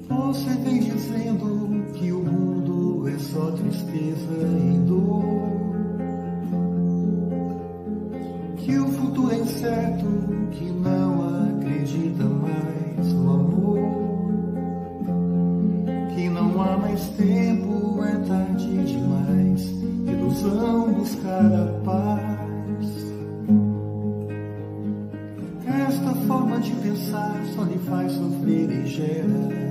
Você vem dizendo que o mundo é só tristeza e dor, que o futuro é incerto, que não acredita mais no amor, que não há mais tempo, é tarde demais, ilusão buscar a paz. Esta forma de pensar só lhe faz sofrer e gera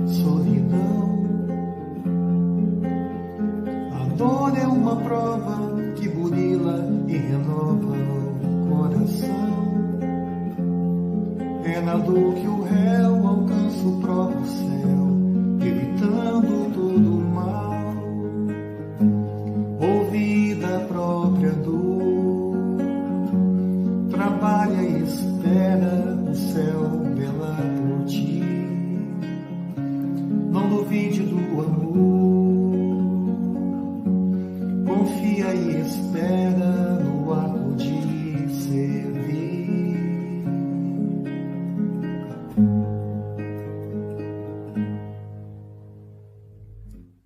solidão. A dor é uma prova que burila e renova o coração. É na dor que o réu alcança o próprio céu, evitando todo o mal. Ouvida a própria dor, trabalha e espera o céu velar por ti. Não duvide do amor, confia e espera no ato de servir.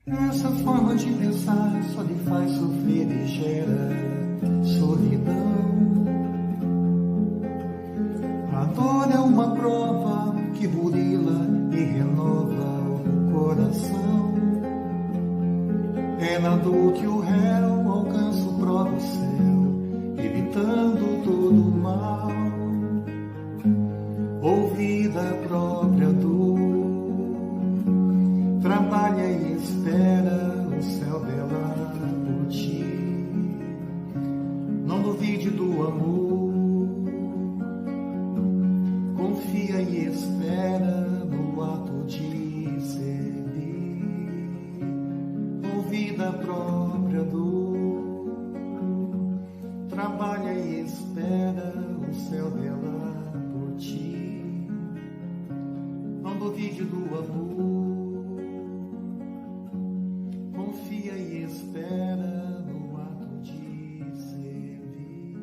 Essa forma de pensar só lhe faz sofrer e gera solidão. A dor é uma prova que burila e renova o coração. É na dor que o réu alcança o próprio céu, evitando todo o mal. Ouvida a própria dor, trabalha e espera o céu velar por ti. Não duvide do amor, confia e espera no ato de servir. Ouvida a própria dor, trabalha e espera o céu velar por ti. Não duvide do amor, confia e espera no ato de servir.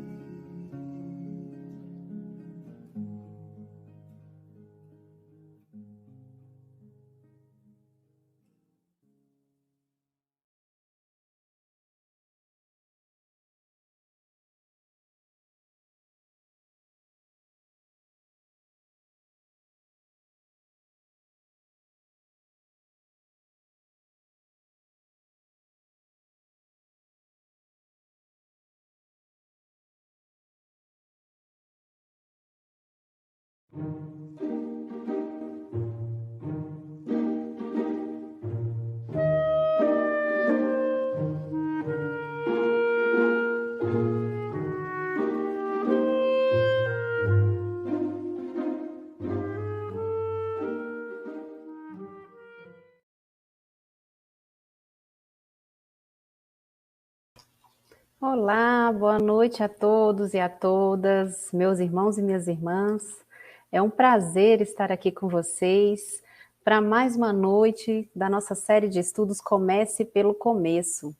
Olá, boa noite a todos e a todas, meus irmãos e minhas irmãs. É um prazer estar aqui com vocês para mais uma noite da nossa série de estudos Comece pelo Começo.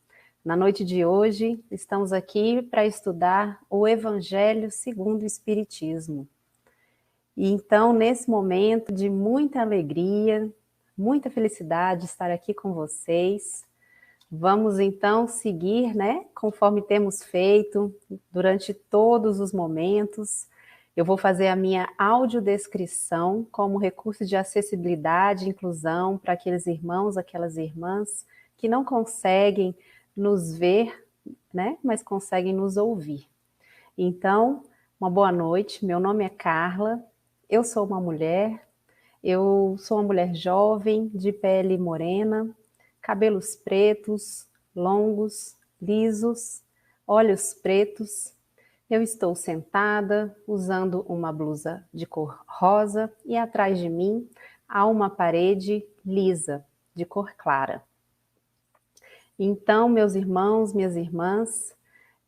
Na noite de hoje, estamos aqui para estudar o Evangelho segundo o Espiritismo. E então, nesse momento de muita alegria, muita felicidade estar aqui com vocês, vamos então seguir, conforme temos feito durante todos os momentos. Eu vou fazer a minha audiodescrição como recurso de acessibilidade e inclusão para aqueles irmãos, aquelas irmãs que não conseguem nos ver, mas conseguem nos ouvir. Então, uma boa noite, meu nome é Carla, eu sou uma mulher jovem, de pele morena, cabelos pretos, longos, lisos, olhos pretos. Eu estou sentada, usando uma blusa de cor rosa e atrás de mim há uma parede lisa, de cor clara. Então, meus irmãos, minhas irmãs,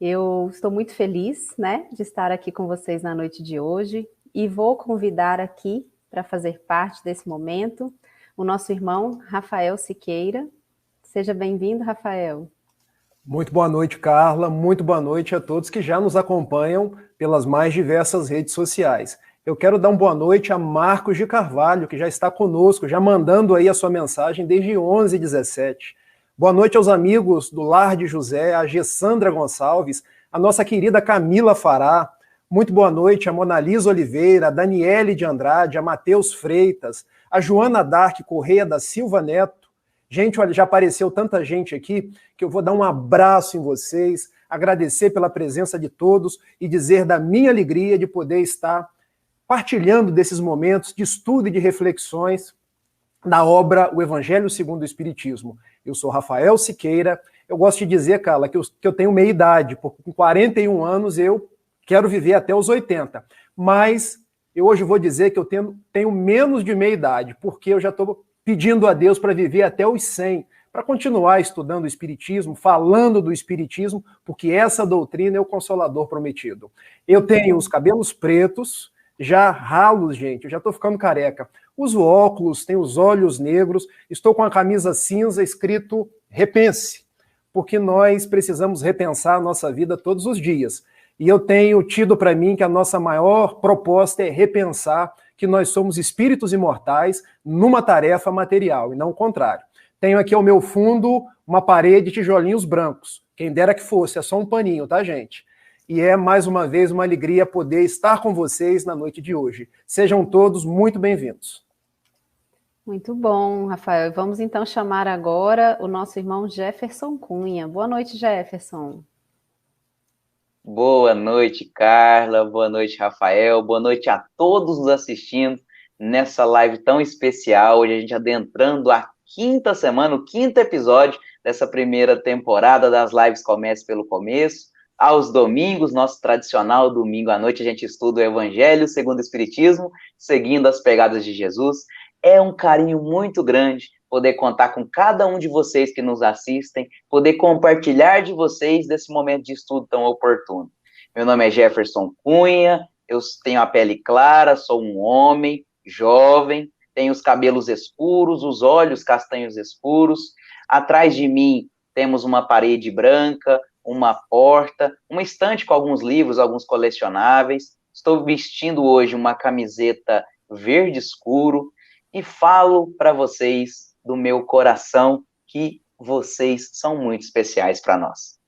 eu estou muito feliz, de estar aqui com vocês na noite de hoje e vou convidar aqui para fazer parte desse momento o nosso irmão Rafael Siqueira. Seja bem-vindo, Rafael. Muito boa noite, Carla. Muito boa noite a todos que já nos acompanham pelas mais diversas redes sociais. Eu quero dar uma boa noite a Marcos de Carvalho, que já está conosco, já mandando aí a sua mensagem desde 11h17. Boa noite aos amigos do Lar de José, a Gessandra Gonçalves, a nossa querida Camila Fará. Muito boa noite a Monalisa Oliveira, a Daniele de Andrade, a Matheus Freitas, a Joana Dark Correia da Silva Neto. Gente, olha, já apareceu tanta gente aqui que eu vou dar um abraço em vocês, agradecer pela presença de todos e dizer da minha alegria de poder estar partilhando desses momentos de estudo e de reflexões da obra O Evangelho segundo o Espiritismo. Eu sou Rafael Siqueira. Eu gosto de dizer, Carla, que eu tenho meia idade, porque com 41 anos eu quero viver até os 80. Mas eu hoje vou dizer que eu tenho menos de meia idade, porque eu já estou pedindo a Deus para viver até os 100, para continuar estudando o Espiritismo, falando do Espiritismo, porque essa doutrina é o Consolador prometido. Eu tenho os cabelos pretos, já ralos, gente, eu já estou ficando careca. Uso óculos, tenho os olhos negros, estou com a camisa cinza escrito repense, porque nós precisamos repensar a nossa vida todos os dias. E eu tenho tido para mim que a nossa maior proposta é repensar que nós somos espíritos imortais numa tarefa material, e não o contrário. Tenho aqui ao meu fundo uma parede de tijolinhos brancos. Quem dera que fosse, é só um paninho, tá, gente? E é, mais uma vez, uma alegria poder estar com vocês na noite de hoje. Sejam todos muito bem-vindos. Muito bom, Rafael. Vamos então chamar agora o nosso irmão Jefferson Cunha. Boa noite, Jefferson. Boa noite, Carla. Boa noite, Rafael. Boa noite a todos os assistindo nessa live tão especial. Hoje a gente adentrando a quinta semana, o quinto episódio dessa primeira temporada das lives Comece pelo Começo. Aos domingos, nosso tradicional domingo à noite, a gente estuda o Evangelho segundo o Espiritismo, seguindo as pegadas de Jesus. É um carinho muito grande poder contar com cada um de vocês que nos assistem, poder compartilhar de vocês desse momento de estudo tão oportuno. Meu nome é Jefferson Cunha, eu tenho a pele clara, sou um homem jovem, tenho os cabelos escuros, os olhos castanhos escuros. Atrás de mim temos uma parede branca, uma porta, uma estante com alguns livros, alguns colecionáveis. Estou vestindo hoje uma camiseta verde escuro e falo para vocês do meu coração que vocês são muito especiais para nós.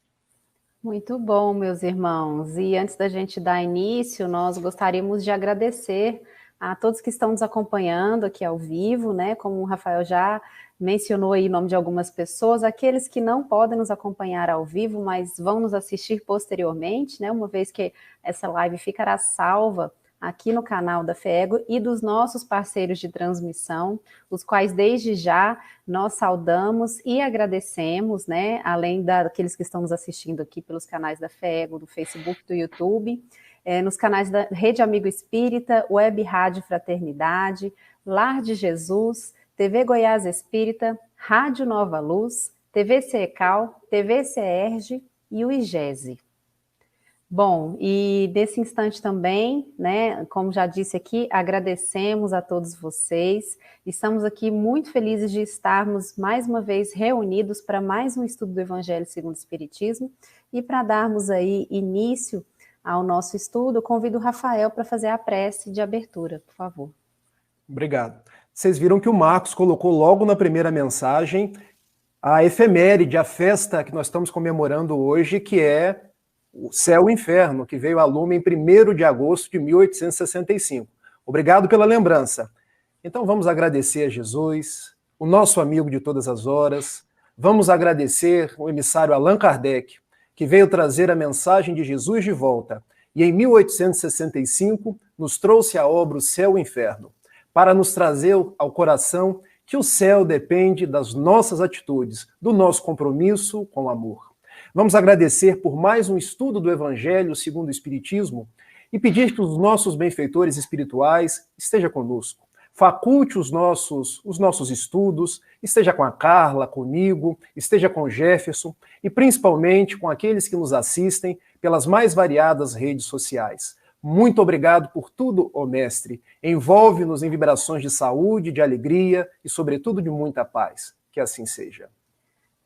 Muito bom, meus irmãos. E antes da gente dar início, nós gostaríamos de agradecer a todos que estão nos acompanhando aqui ao vivo, né? Como o Rafael já mencionou aí o nome de algumas pessoas, aqueles que não podem nos acompanhar ao vivo, mas vão nos assistir posteriormente, né? Uma vez que essa live ficará salva aqui no canal da FEGO e dos nossos parceiros de transmissão, os quais desde já nós saudamos e agradecemos, né? Além daqueles que estão nos assistindo aqui pelos canais da FEGO, do Facebook, do YouTube, nos canais da Rede Amigo Espírita, Web Rádio Fraternidade, Lar de Jesus, TV Goiás Espírita, Rádio Nova Luz, TV CECAL, TV CERJ e o IGESE. Bom, e nesse instante também, né, como já disse aqui, agradecemos a todos vocês. Estamos aqui muito felizes de estarmos mais uma vez reunidos para mais um estudo do Evangelho segundo o Espiritismo. E para darmos aí início ao nosso estudo, convido o Rafael para fazer a prece de abertura, por favor. Obrigado. Vocês viram que o Marcos colocou logo na primeira mensagem a efeméride, a festa que nós estamos comemorando hoje, que é o Céu e o Inferno, que veio a lume em 1º de agosto de 1865. Obrigado pela lembrança. Então vamos agradecer a Jesus, o nosso amigo de todas as horas. Vamos agradecer o emissário Allan Kardec, que veio trazer a mensagem de Jesus de volta. E em 1865 nos trouxe a obra O Céu e o Inferno, para nos trazer ao coração que o céu depende das nossas atitudes, do nosso compromisso com o amor. Vamos agradecer por mais um estudo do Evangelho segundo o Espiritismo e pedir que os nossos benfeitores espirituais estejam conosco. Faculte os nossos estudos, esteja com a Carla, comigo, esteja com o Jefferson e principalmente com aqueles que nos assistem pelas mais variadas redes sociais. Muito obrigado por tudo, ó Mestre. Envolve-nos em vibrações de saúde, de alegria e, sobretudo, de muita paz. Que assim seja.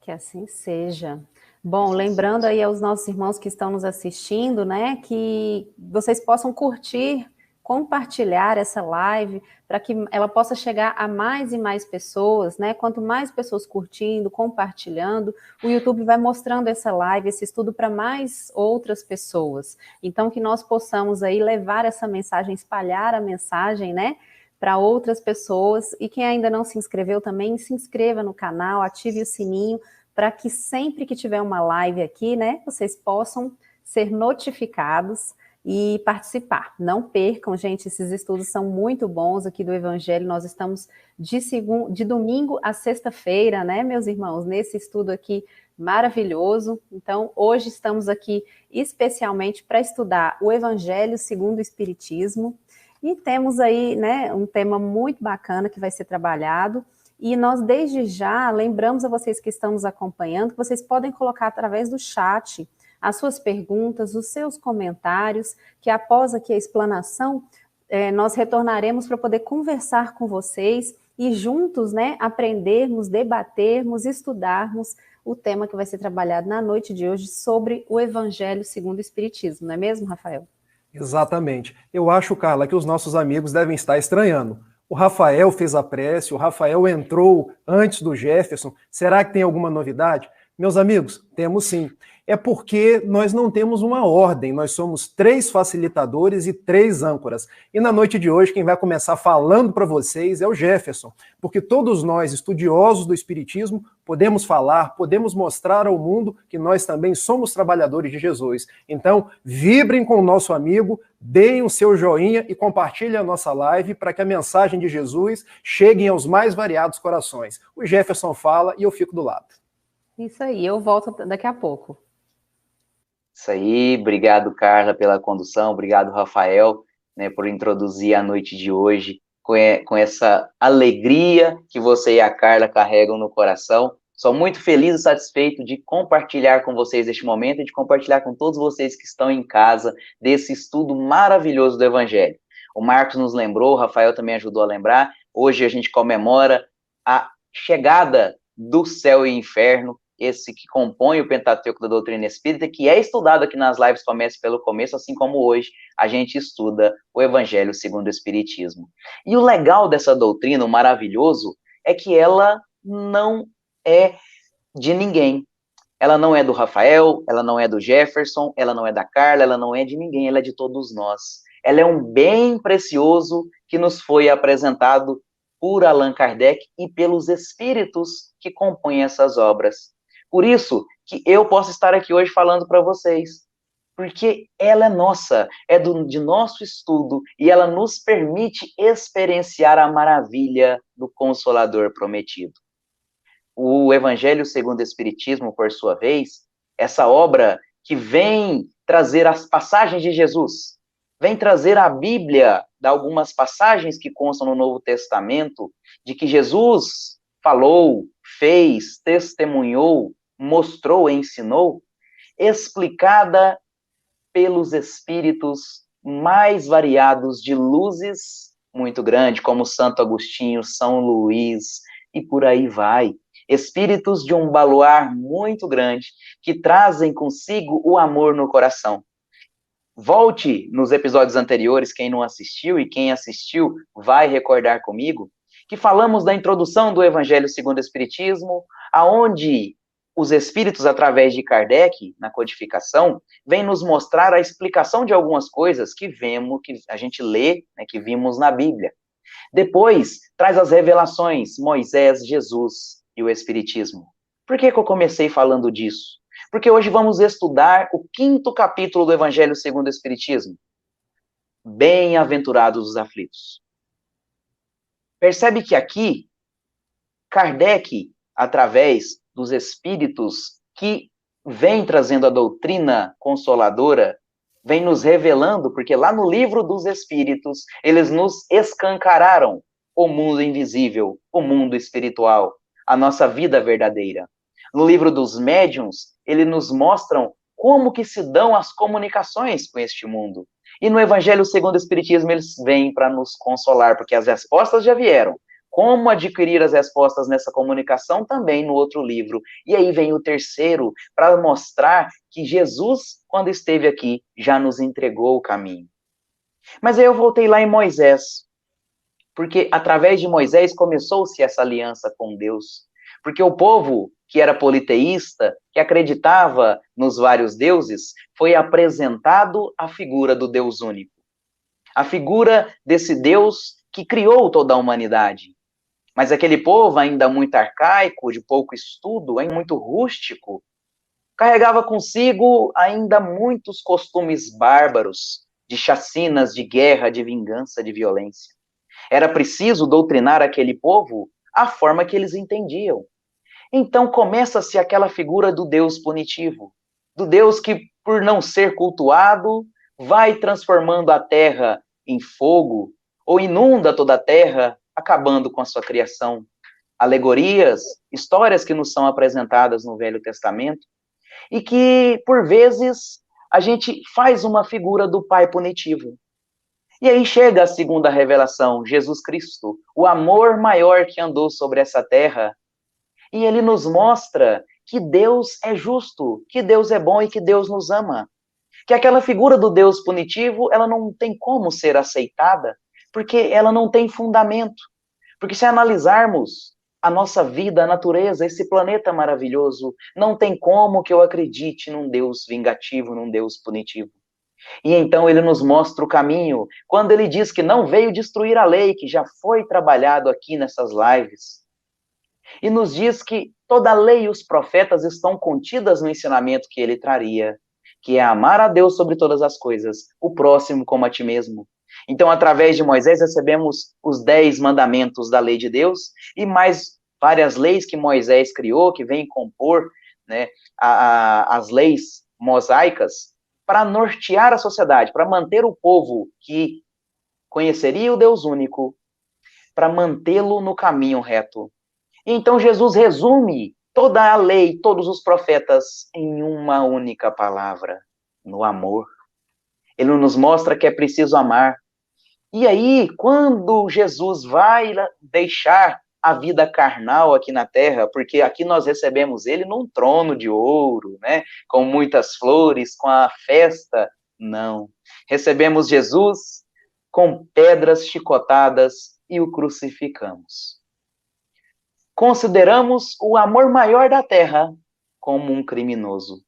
Que assim seja. Bom, lembrando aí aos nossos irmãos que estão nos assistindo, né, que vocês possam curtir, compartilhar essa live, para que ela possa chegar a mais e mais pessoas, né? Quanto mais pessoas curtindo, compartilhando, o YouTube vai mostrando essa live, esse estudo para mais outras pessoas. Então, que nós possamos aí levar essa mensagem, espalhar a mensagem, né, para outras pessoas. E quem ainda não se inscreveu também, se inscreva no canal, ative o sininho, para que sempre que tiver uma live aqui, né, vocês possam ser notificados e participar. Não percam, gente, esses estudos são muito bons aqui do Evangelho. Nós estamos de domingo a sexta-feira, né, meus irmãos, nesse estudo aqui maravilhoso. Então, hoje estamos aqui especialmente para estudar o Evangelho segundo o Espiritismo. E temos aí, né, um tema muito bacana que vai ser trabalhado. E nós, desde já, lembramos a vocês que estão nos acompanhando, que vocês podem colocar através do chat as suas perguntas, os seus comentários, que após aqui a explanação, nós retornaremos para poder conversar com vocês e juntos, né, aprendermos, debatermos, estudarmos o tema que vai ser trabalhado na noite de hoje sobre o Evangelho segundo o Espiritismo, não é mesmo, Rafael? Exatamente. Eu acho, Carla, que os nossos amigos devem estar estranhando. O Rafael fez a prece, o Rafael entrou antes do Jefferson. Será que tem alguma novidade? Meus amigos, temos sim. É porque nós não temos uma ordem, nós somos 3 facilitadores e 3 âncoras. E na noite de hoje, quem vai começar falando para vocês é o Jefferson, porque todos nós, estudiosos do Espiritismo, podemos falar, podemos mostrar ao mundo que nós também somos trabalhadores de Jesus. Então, vibrem com o nosso amigo, deem o seu joinha e compartilhem a nossa live para que a mensagem de Jesus chegue aos mais variados corações. O Jefferson fala e eu fico do lado. Isso aí, eu volto daqui a pouco. Isso aí, obrigado, Carla, pela condução, obrigado, Rafael, né, por introduzir a noite de hoje com essa alegria que você e a Carla carregam no coração. Sou muito feliz e satisfeito de compartilhar com vocês este momento e de compartilhar com todos vocês que estão em casa desse estudo maravilhoso do Evangelho. O Marcos nos lembrou, o Rafael também ajudou a lembrar, hoje a gente comemora a chegada do céu e inferno, esse que compõe o Pentateuco da doutrina espírita, que é estudado aqui nas lives Comece pelo Começo, assim como hoje a gente estuda o Evangelho segundo o Espiritismo. E o legal dessa doutrina, o maravilhoso, é que ela não é de ninguém. Ela não é do Rafael, ela não é do Jefferson, ela não é da Carla, ela não é de ninguém, ela é de todos nós. Ela é um bem precioso que nos foi apresentado por Allan Kardec e pelos espíritos que compõem essas obras. Por isso que eu posso estar aqui hoje falando para vocês, porque ela é nossa, de nosso estudo, e ela nos permite experienciar a maravilha do Consolador prometido. O Evangelho segundo o Espiritismo, por sua vez, essa obra que vem trazer as passagens de Jesus, vem trazer a Bíblia, de algumas passagens que constam no Novo Testamento, de que Jesus falou, fez, testemunhou, mostrou, ensinou, explicada pelos espíritos mais variados de luzes muito grande, como Santo Agostinho, São Luís, e por aí vai. Espíritos de um baluar muito grande, que trazem consigo o amor no coração. Volte nos episódios anteriores, quem não assistiu, e quem assistiu vai recordar comigo, que falamos da introdução do Evangelho segundo o Espiritismo, aonde os espíritos, através de Kardec, na codificação, vêm nos mostrar a explicação de algumas coisas que vemos, que a gente lê, né, que vimos na Bíblia. Depois, traz as revelações, Moisés, Jesus e o Espiritismo. Por que eu comecei falando disso? Porque hoje vamos estudar o 5º capítulo do Evangelho segundo o Espiritismo. Bem-aventurados os aflitos. Percebe que aqui, Kardec, através dos espíritos que vem trazendo a doutrina consoladora, vem nos revelando, porque lá no livro dos espíritos, eles nos escancararam o mundo invisível, o mundo espiritual, a nossa vida verdadeira. No livro dos médiuns, eles nos mostram como que se dão as comunicações com este mundo. E no Evangelho segundo o Espiritismo eles vêm para nos consolar, porque as respostas já vieram. Como adquirir as respostas nessa comunicação também no outro livro. E aí vem o terceiro, para mostrar que Jesus, quando esteve aqui, já nos entregou o caminho. Mas aí eu voltei lá em Moisés, porque através de Moisés começou-se essa aliança com Deus. Porque o povo que era politeísta, que acreditava nos vários deuses, foi apresentado a figura do Deus único. A figura desse Deus que criou toda a humanidade. Mas aquele povo ainda muito arcaico, de pouco estudo, ainda muito rústico, carregava consigo ainda muitos costumes bárbaros, de chacinas, de guerra, de vingança, de violência. Era preciso doutrinar aquele povo a forma que eles entendiam. Então começa-se aquela figura do Deus punitivo, do Deus que, por não ser cultuado, vai transformando a terra em fogo, ou inunda toda a terra, acabando com a sua criação. Alegorias, histórias que nos são apresentadas no Velho Testamento, e que, por vezes, a gente faz uma figura do Pai punitivo. E aí chega a segunda revelação, Jesus Cristo, o amor maior que andou sobre essa terra, e ele nos mostra que Deus é justo, que Deus é bom e que Deus nos ama. Que aquela figura do Deus punitivo, ela não tem como ser aceitada, porque ela não tem fundamento. Porque se analisarmos a nossa vida, a natureza, esse planeta maravilhoso, não tem como que eu acredite num Deus vingativo, num Deus punitivo. E então ele nos mostra o caminho, quando ele diz que não veio destruir a lei, que já foi trabalhado aqui nessas lives. E nos diz que toda a lei e os profetas estão contidas no ensinamento que ele traria, que é amar a Deus sobre todas as coisas, o próximo como a ti mesmo. Então, através de Moisés, recebemos os 10 mandamentos da lei de Deus e mais várias leis que Moisés criou, que vêm compor, né, as leis mosaicas, para nortear a sociedade, para manter o povo que conheceria o Deus único, para mantê-lo no caminho reto. Então, Jesus resume toda a lei, todos os profetas, em uma única palavra, no amor. Ele nos mostra que é preciso amar. E aí, quando Jesus vai deixar a vida carnal aqui na terra, porque aqui nós recebemos ele num trono de ouro, né, com muitas flores, com a festa, não. Recebemos Jesus com pedras chicotadas e o crucificamos. Consideramos o amor maior da terra como um criminoso.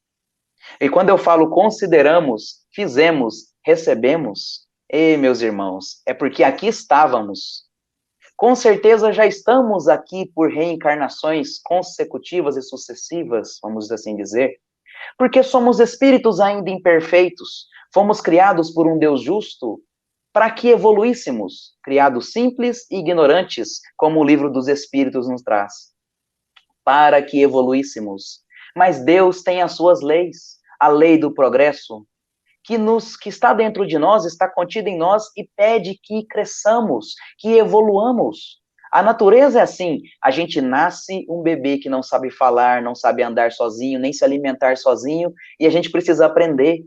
E quando eu falo consideramos, fizemos, recebemos, meus irmãos, é porque aqui estávamos. Com certeza já estamos aqui por reencarnações consecutivas e sucessivas, vamos assim dizer, porque somos espíritos ainda imperfeitos, fomos criados por um Deus justo, para que evoluíssemos, criados simples e ignorantes, como o livro dos Espíritos nos traz. Para que evoluíssemos. Mas Deus tem as suas leis, a lei do progresso, que está dentro de nós, está contida em nós e pede que cresçamos, que evoluamos. A natureza é assim, a gente nasce um bebê que não sabe falar, não sabe andar sozinho, nem se alimentar sozinho, e a gente precisa aprender.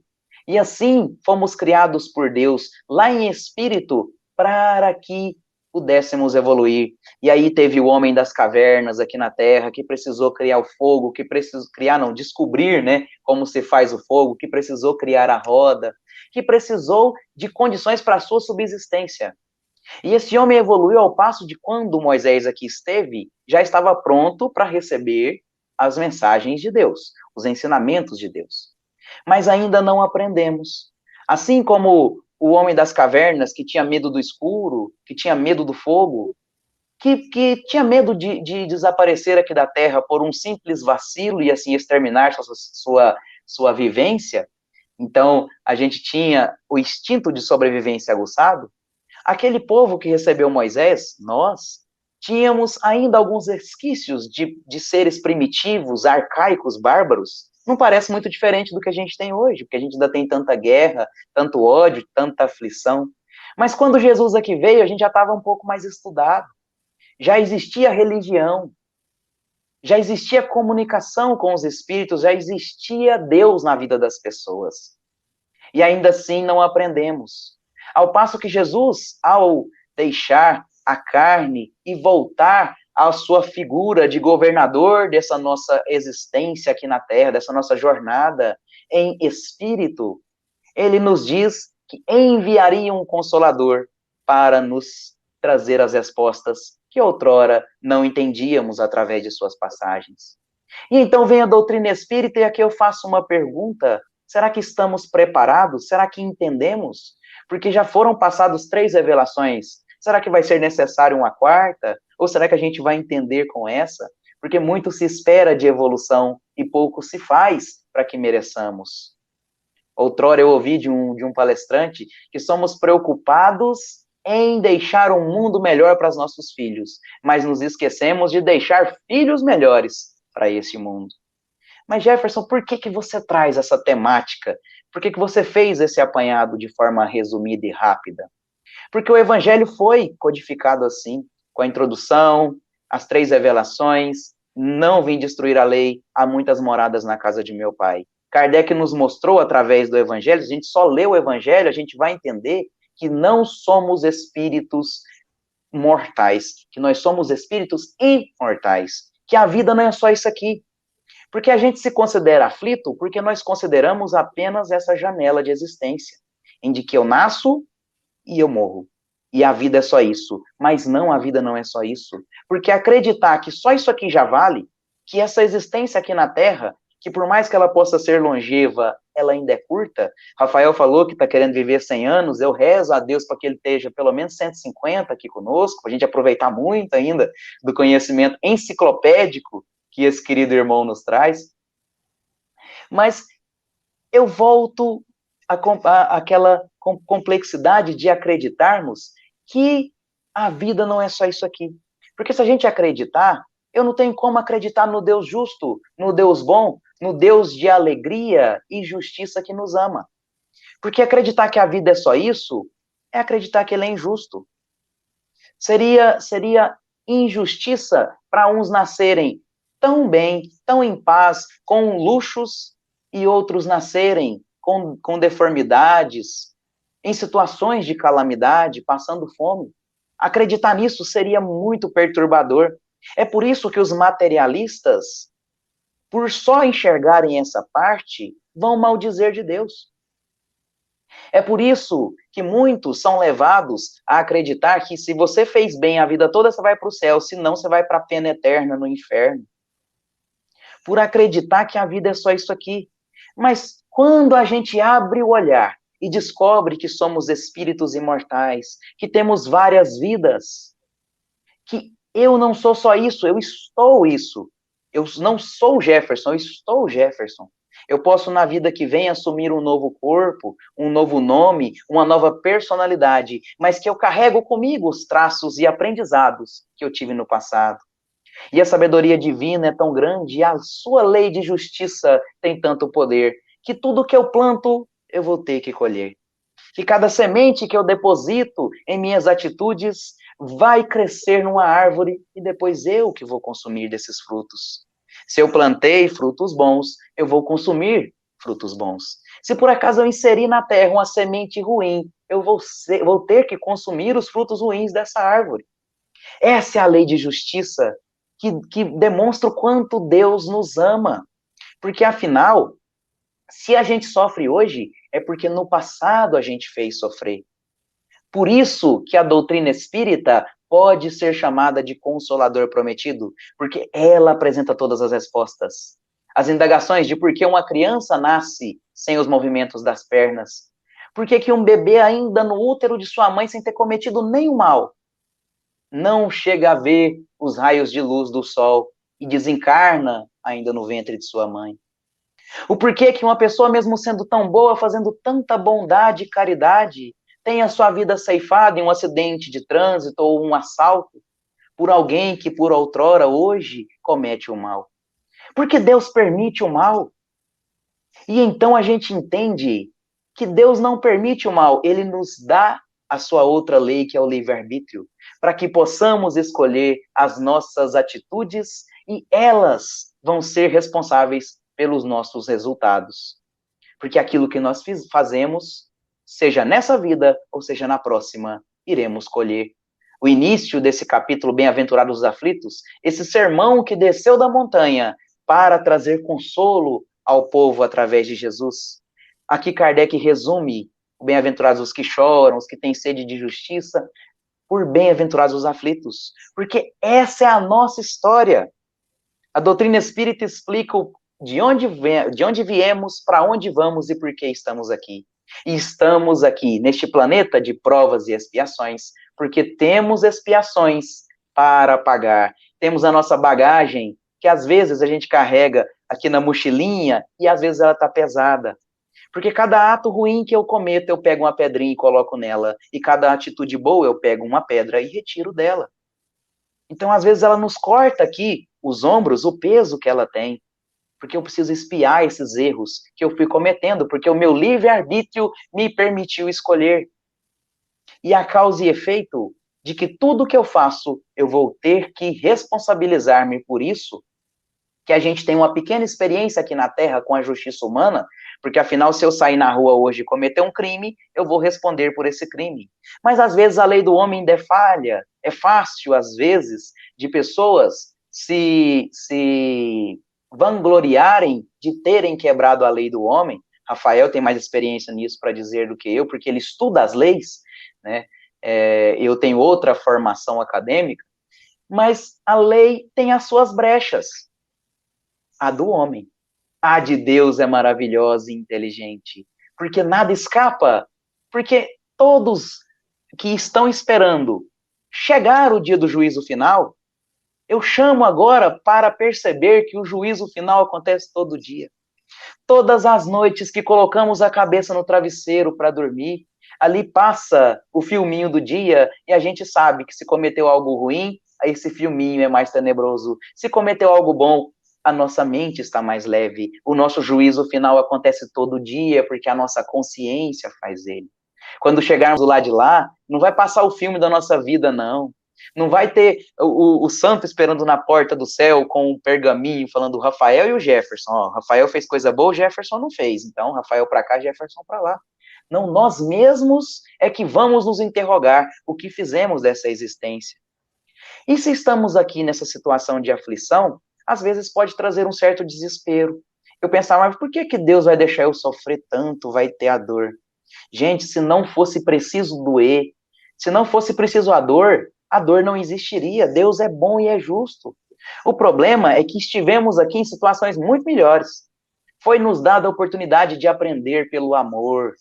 E assim fomos criados por Deus, lá em espírito, para que pudéssemos evoluir. E aí teve o homem das cavernas aqui na Terra, que precisou criar o fogo, que precisou descobrir, né, como se faz o fogo, que precisou criar a roda, que precisou de condições para a sua subsistência. E esse homem evoluiu ao passo de quando Moisés aqui esteve, já estava pronto para receber as mensagens de Deus, os ensinamentos de Deus. Mas ainda não aprendemos. Assim como o homem das cavernas, que tinha medo do escuro, que tinha medo do fogo, que tinha medo de desaparecer aqui da Terra por um simples vacilo e assim exterminar sua vivência. Então, a gente tinha o instinto de sobrevivência aguçado. Aquele povo que recebeu Moisés, nós, tínhamos ainda alguns resquícios de seres primitivos, arcaicos, bárbaros. Não parece muito diferente do que a gente tem hoje, porque a gente ainda tem tanta guerra, tanto ódio, tanta aflição. Mas quando Jesus aqui veio, a gente já estava um pouco mais estudado. Já existia religião, já existia comunicação com os espíritos, já existia Deus na vida das pessoas. E ainda assim não aprendemos. Ao passo que Jesus, ao deixar a carne e voltar à sua figura de governador dessa nossa existência aqui na Terra, dessa nossa jornada em espírito, ele nos diz que enviaria um consolador para nos trazer as respostas que outrora não entendíamos através de suas passagens. E então vem a doutrina espírita, e aqui eu faço uma pergunta: será que estamos preparados? Será que entendemos? Porque já foram passadas 3 revelações. Será que vai ser necessário uma 4ª? Ou será que a gente vai entender com essa? Porque muito se espera de evolução e pouco se faz para que mereçamos. Outrora eu ouvi de um palestrante que somos preocupados em deixar um mundo melhor para os nossos filhos, mas nos esquecemos de deixar filhos melhores para esse mundo. Mas Jefferson, por que você traz essa temática? Por que você fez esse apanhado de forma resumida e rápida? Porque o Evangelho foi codificado assim, com a introdução, as 3 revelações, não vim destruir a lei, há muitas moradas na casa de meu pai. Kardec nos mostrou através do Evangelho, se a gente só lê o Evangelho, a gente vai entender que não somos espíritos mortais, que nós somos espíritos imortais, que a vida não é só isso aqui. Porque a gente se considera aflito porque nós consideramos apenas essa janela de existência, em que eu nasço e eu morro. E a vida é só isso. Mas não, a vida não é só isso. Porque acreditar que só isso aqui já vale, que essa existência aqui na Terra, que por mais que ela possa ser longeva, ela ainda é curta. Rafael falou que está querendo viver 100 anos, eu rezo a Deus para que ele esteja pelo menos 150 aqui conosco, para a gente aproveitar muito ainda do conhecimento enciclopédico que esse querido irmão nos traz. Mas eu volto àquela complexidade de acreditarmos que a vida não é só isso aqui. Porque se a gente acreditar, eu não tenho como acreditar no Deus justo, no Deus bom, no Deus de alegria e justiça que nos ama. Porque acreditar que a vida é só isso, é acreditar que ele é injusto. Seria injustiça para uns nascerem tão bem, tão em paz, com luxos, e outros nascerem com deformidades, em situações de calamidade, passando fome. Acreditar nisso seria muito perturbador. É por isso que os materialistas, por só enxergarem essa parte, vão maldizer de Deus. É por isso que muitos são levados a acreditar que se você fez bem a vida toda, você vai para o céu, senão você vai para a pena eterna no inferno. Por acreditar que a vida é só isso aqui. Mas quando a gente abre o olhar e descobre que somos espíritos imortais, que temos várias vidas, que eu não sou só isso, eu estou isso. Eu não sou Jefferson, eu estou Jefferson. Eu posso, na vida que vem, assumir um novo corpo, um novo nome, uma nova personalidade, mas que eu carrego comigo os traços e aprendizados que eu tive no passado. E a sabedoria divina é tão grande, e a sua lei de justiça tem tanto poder, que tudo que eu planto, eu vou ter que colher. Que cada semente que eu deposito em minhas atitudes vai crescer numa árvore, e depois eu que vou consumir desses frutos. Se eu plantei frutos bons, eu vou consumir frutos bons. Se por acaso eu inseri na terra uma semente ruim, eu vou ter que consumir os frutos ruins dessa árvore. Essa é a lei de justiça que demonstra o quanto Deus nos ama. Porque, afinal, se a gente sofre hoje, é porque no passado a gente fez sofrer. Por isso que a doutrina espírita pode ser chamada de Consolador Prometido, porque ela apresenta todas as respostas. As indagações de por que uma criança nasce sem os movimentos das pernas, por que um bebê ainda no útero de sua mãe, sem ter cometido nenhum mal, não chega a ver os raios de luz do sol e desencarna ainda no ventre de sua mãe. O porquê que uma pessoa, mesmo sendo tão boa, fazendo tanta bondade e caridade, tem a sua vida ceifada em um acidente de trânsito ou um assalto por alguém que por outrora, hoje, comete o mal. Porque Deus permite o mal. E então a gente entende que Deus não permite o mal, ele nos dá a sua outra lei, que é o livre-arbítrio, para que possamos escolher as nossas atitudes e elas vão ser responsáveis pelos nossos resultados. Porque aquilo que nós fazemos, seja nessa vida ou seja na próxima, iremos colher. O início desse capítulo, Bem-aventurados os aflitos, esse sermão que desceu da montanha para trazer consolo ao povo através de Jesus. Aqui Kardec resume: bem-aventurados os que choram, os que têm sede de justiça, por bem-aventurados os aflitos. Porque essa é a nossa história. A doutrina espírita explica de onde viemos, para onde vamos e por que estamos aqui. E estamos aqui, neste planeta de provas e expiações, porque temos expiações para pagar. Temos a nossa bagagem, que às vezes a gente carrega aqui na mochilinha, e às vezes ela está pesada. Porque cada ato ruim que eu cometo, eu pego uma pedrinha e coloco nela. E cada atitude boa, eu pego uma pedra e retiro dela. Então, às vezes, ela nos corta aqui os ombros, o peso que ela tem. Porque eu preciso expiar esses erros que eu fui cometendo, porque o meu livre-arbítrio me permitiu escolher. E a causa e efeito de que tudo que eu faço, eu vou ter que responsabilizar-me por isso, que a gente tem uma pequena experiência aqui na Terra com a justiça humana, porque afinal, se eu sair na rua hoje e cometer um crime, eu vou responder por esse crime. Mas às vezes a lei do homem ainda é falha, é fácil, às vezes, de pessoas se vangloriarem de terem quebrado a lei do homem. Rafael tem mais experiência nisso para dizer do que eu, porque ele estuda as leis, né? Eu tenho outra formação acadêmica, mas a lei tem as suas brechas. A do homem. A de Deus é maravilhosa e inteligente, porque nada escapa, porque todos que estão esperando chegar o dia do juízo final, eu chamo agora para perceber que o juízo final acontece todo dia. Todas as noites que colocamos a cabeça no travesseiro para dormir, ali passa o filminho do dia e a gente sabe que se cometeu algo ruim, aí esse filminho é mais tenebroso. Se cometeu algo bom, a nossa mente está mais leve. O nosso juízo final acontece todo dia, porque a nossa consciência faz ele. Quando chegarmos do lado de lá, não vai passar o filme da nossa vida, não. Não vai ter o santo esperando na porta do céu com um pergaminho falando o Rafael e o Jefferson. Ó, Rafael fez coisa boa, o Jefferson não fez. Então, Rafael para cá, Jefferson para lá. Não, nós mesmos é que vamos nos interrogar o que fizemos dessa existência. E se estamos aqui nessa situação de aflição, às vezes pode trazer um certo desespero. Eu pensava, mas por que Deus vai deixar eu sofrer tanto, vai ter a dor? Gente, se não fosse preciso doer, se não fosse preciso a dor não existiria. Deus é bom e é justo. O problema é que estivemos aqui em situações muito melhores. Foi nos dada a oportunidade de aprender pelo amor.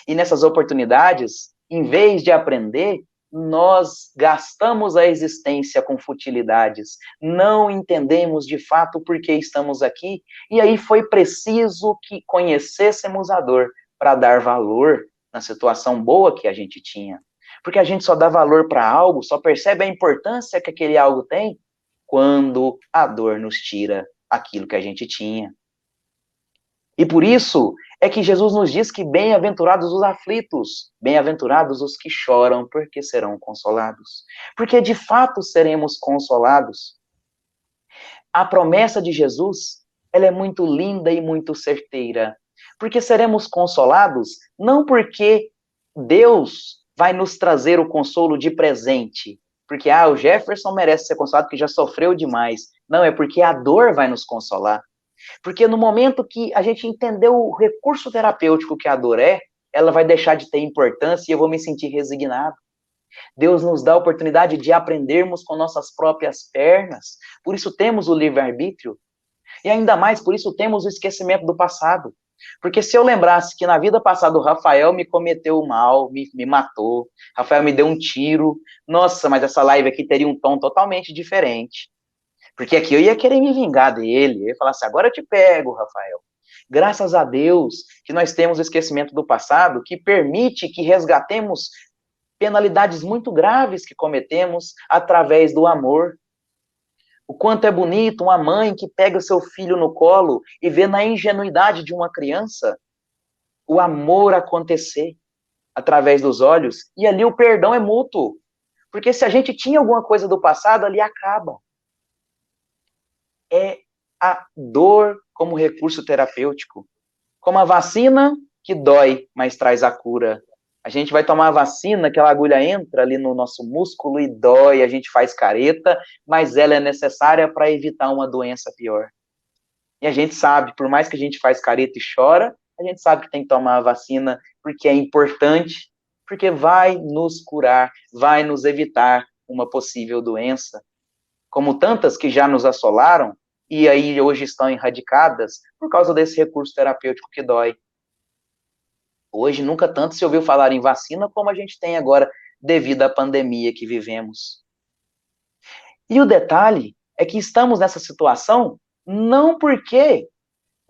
E nessas oportunidades, em vez de aprender, nós gastamos a existência com futilidades, não entendemos de fato por que estamos aqui, e aí foi preciso que conhecêssemos a dor para dar valor na situação boa que a gente tinha. Porque a gente só dá valor para algo, só percebe a importância que aquele algo tem quando a dor nos tira aquilo que a gente tinha. E por isso é que Jesus nos diz que bem-aventurados os aflitos, bem-aventurados os que choram, porque serão consolados. Porque de fato seremos consolados. A promessa de Jesus, ela é muito linda e muito certeira. Porque seremos consolados não porque Deus vai nos trazer o consolo de presente. Porque, o Jefferson merece ser consolado porque já sofreu demais. Não, é porque a dor vai nos consolar. Porque no momento que a gente entendeu o recurso terapêutico que a dor é, ela vai deixar de ter importância e eu vou me sentir resignado. Deus nos dá a oportunidade de aprendermos com nossas próprias pernas. Por isso temos o livre-arbítrio. E ainda mais, por isso temos o esquecimento do passado. Porque se eu lembrasse que na vida passada o Rafael me cometeu mal, me matou, Rafael me deu um tiro, nossa, mas essa live aqui teria um tom totalmente diferente. Porque aqui eu ia querer me vingar dele, eu ia falar assim, agora eu te pego, Rafael. Graças a Deus que nós temos o esquecimento do passado, que permite que resgatemos penalidades muito graves que cometemos através do amor. O quanto é bonito uma mãe que pega o seu filho no colo e vê na ingenuidade de uma criança o amor acontecer através dos olhos, e ali o perdão é mútuo. Porque se a gente tinha alguma coisa do passado, ali acaba. É a dor como recurso terapêutico. Como a vacina que dói, mas traz a cura. A gente vai tomar a vacina, aquela agulha entra ali no nosso músculo e dói, a gente faz careta, mas ela é necessária para evitar uma doença pior. E a gente sabe, por mais que a gente faz careta e chora, a gente sabe que tem que tomar a vacina porque é importante, porque vai nos curar, vai nos evitar uma possível doença, como tantas que já nos assolaram e aí hoje estão erradicadas por causa desse recurso terapêutico que dói. Hoje nunca tanto se ouviu falar em vacina como a gente tem agora devido à pandemia que vivemos. E o detalhe é que estamos nessa situação não porque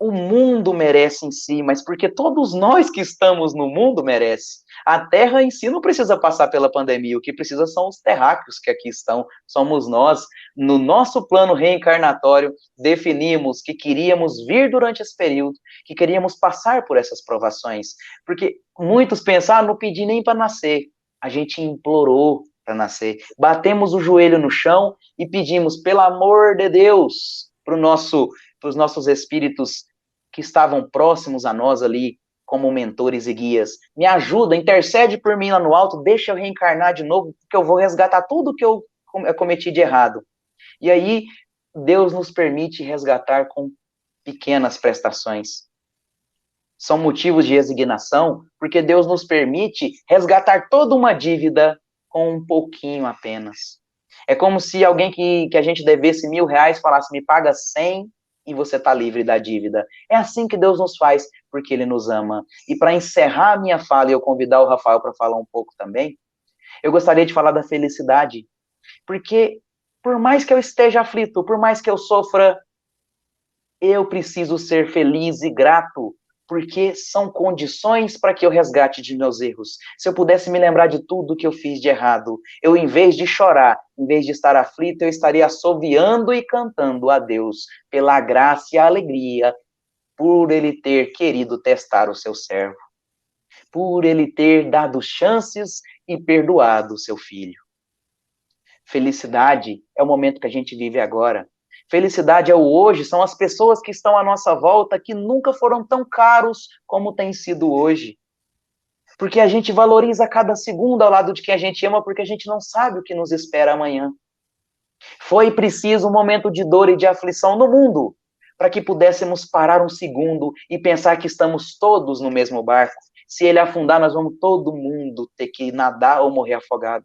o mundo merece em si, mas porque todos nós que estamos no mundo merecem. A Terra em si não precisa passar pela pandemia, o que precisa são os terráqueos que aqui estão, somos nós. No nosso plano reencarnatório, definimos que queríamos vir durante esse período, que queríamos passar por essas provações, porque muitos pensaram, não pedi nem para nascer, a gente implorou para nascer, batemos o joelho no chão e pedimos, pelo amor de Deus, para os nossos espíritos que estavam próximos a nós ali, como mentores e guias. Me ajuda, intercede por mim lá no alto, deixa eu reencarnar de novo, porque eu vou resgatar tudo que eu cometi de errado. E aí, Deus nos permite resgatar com pequenas prestações. São motivos de resignação, porque Deus nos permite resgatar toda uma dívida com um pouquinho apenas. É como se alguém que a gente devesse R$1.000 falasse, me paga 100 e você está livre da dívida. É assim que Deus nos faz, porque Ele nos ama. E para encerrar a minha fala e eu convidar o Rafael para falar um pouco também, eu gostaria de falar da felicidade. Porque por mais que eu esteja aflito, por mais que eu sofra, eu preciso ser feliz e grato, porque são condições para que eu resgate de meus erros. Se eu pudesse me lembrar de tudo que eu fiz de errado, eu, em vez de chorar, em vez de estar aflito, eu estaria assoviando e cantando a Deus pela graça e a alegria, por Ele ter querido testar o seu servo, por Ele ter dado chances e perdoado o seu filho. Felicidade é o momento que a gente vive agora. Felicidade é o hoje, são as pessoas que estão à nossa volta que nunca foram tão caros como tem sido hoje. Porque a gente valoriza cada segundo ao lado de quem a gente ama, porque a gente não sabe o que nos espera amanhã. Foi preciso um momento de dor e de aflição no mundo, para que pudéssemos parar um segundo e pensar que estamos todos no mesmo barco. Se ele afundar, nós vamos todo mundo ter que nadar ou morrer afogado.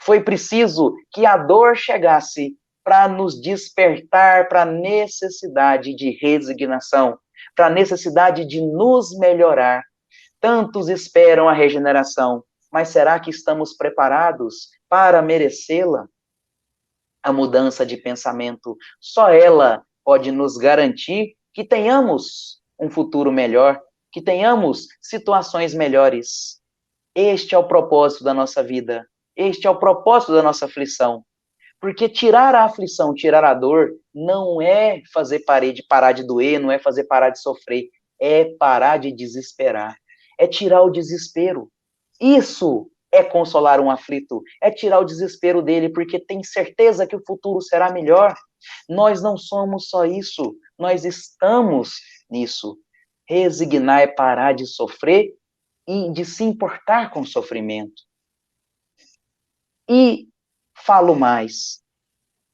Foi preciso que a dor chegasse para nos despertar para a necessidade de resignação, para a necessidade de nos melhorar. Tantos esperam a regeneração, mas será que estamos preparados para merecê-la? A mudança de pensamento, só ela pode nos garantir que tenhamos um futuro melhor, que tenhamos situações melhores. Este é o propósito da nossa vida, este é o propósito da nossa aflição. Porque tirar a aflição, tirar a dor, não é fazer parar de doer, não é fazer parar de sofrer, é parar de desesperar, é tirar o desespero. Isso é consolar um aflito, é tirar o desespero dele, porque tem certeza que o futuro será melhor. Nós não somos só isso, nós estamos nisso. Resignar é parar de sofrer e de se importar com o sofrimento. E falo mais.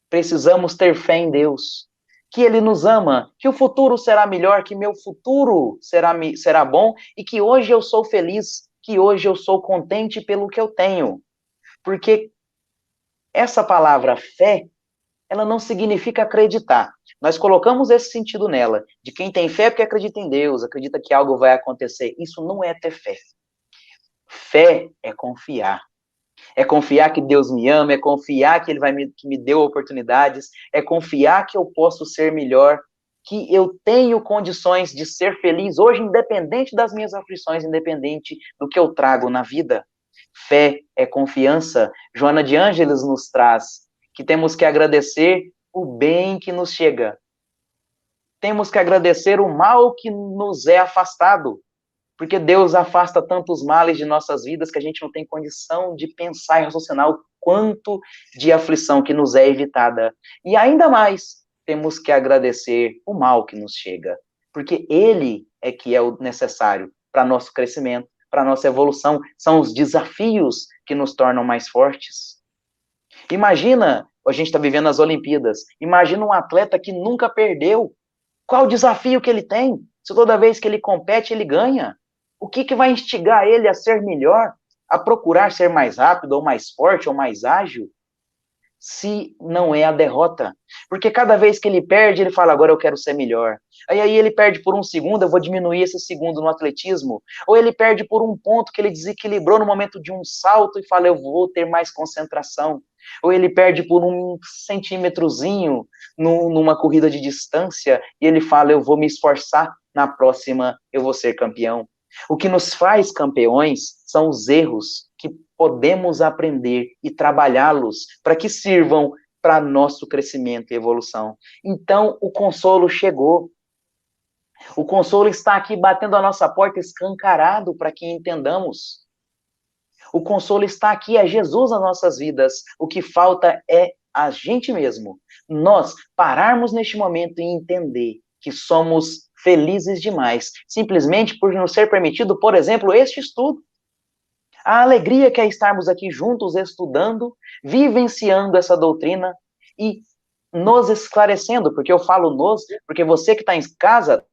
Precisamos ter fé em Deus, que Ele nos ama, que o futuro será melhor, que meu futuro será bom e que hoje eu sou feliz, que hoje eu sou contente pelo que eu tenho. Porque essa palavra fé, ela não significa acreditar. Nós colocamos esse sentido nela, de quem tem fé porque acredita em Deus, acredita que algo vai acontecer. Isso não é ter fé. Fé é confiar. É confiar que Deus me ama, é confiar que Ele que me deu oportunidades, é confiar que eu posso ser melhor, que eu tenho condições de ser feliz hoje, independente das minhas aflições, independente do que eu trago na vida. Fé é confiança. Joana de Ângeles nos traz que temos que agradecer o bem que nos chega. Temos que agradecer o mal que nos é afastado. Porque Deus afasta tantos males de nossas vidas que a gente não tem condição de pensar e raciocinar o quanto de aflição que nos é evitada. E ainda mais, temos que agradecer o mal que nos chega. porque ele é que é o necessário para nosso crescimento, para nossa evolução. São os desafios que nos tornam mais fortes. Imagina, a gente está vivendo as Olimpíadas, imagina um atleta que nunca perdeu. Qual o desafio que ele tem? Se toda vez que ele compete, ele ganha. O que vai instigar ele a ser melhor? A procurar ser mais rápido, ou mais forte, ou mais ágil? Se não é a derrota. Porque cada vez que ele perde, ele fala, agora eu quero ser melhor. Aí ele perde por 1 segundo, eu vou diminuir esse segundo no atletismo. Ou ele perde por 1 ponto que ele desequilibrou no momento de um salto e fala, eu vou ter mais concentração. Ou ele perde por 1 centímetrozinho numa corrida de distância e ele fala, eu vou me esforçar, na próxima eu vou ser campeão. O que nos faz campeões são os erros que podemos aprender e trabalhá-los para que sirvam para nosso crescimento e evolução. Então, o consolo chegou. O consolo está aqui batendo a nossa porta escancarado para que entendamos. O consolo está aqui, é Jesus nas nossas vidas. O que falta é a gente mesmo. Nós pararmos neste momento e entender que somos felizes demais, simplesmente por nos ser permitido, por exemplo, este estudo. A alegria que é estarmos aqui juntos estudando, vivenciando essa doutrina e nos esclarecendo, porque eu falo nos, porque você que está em casa,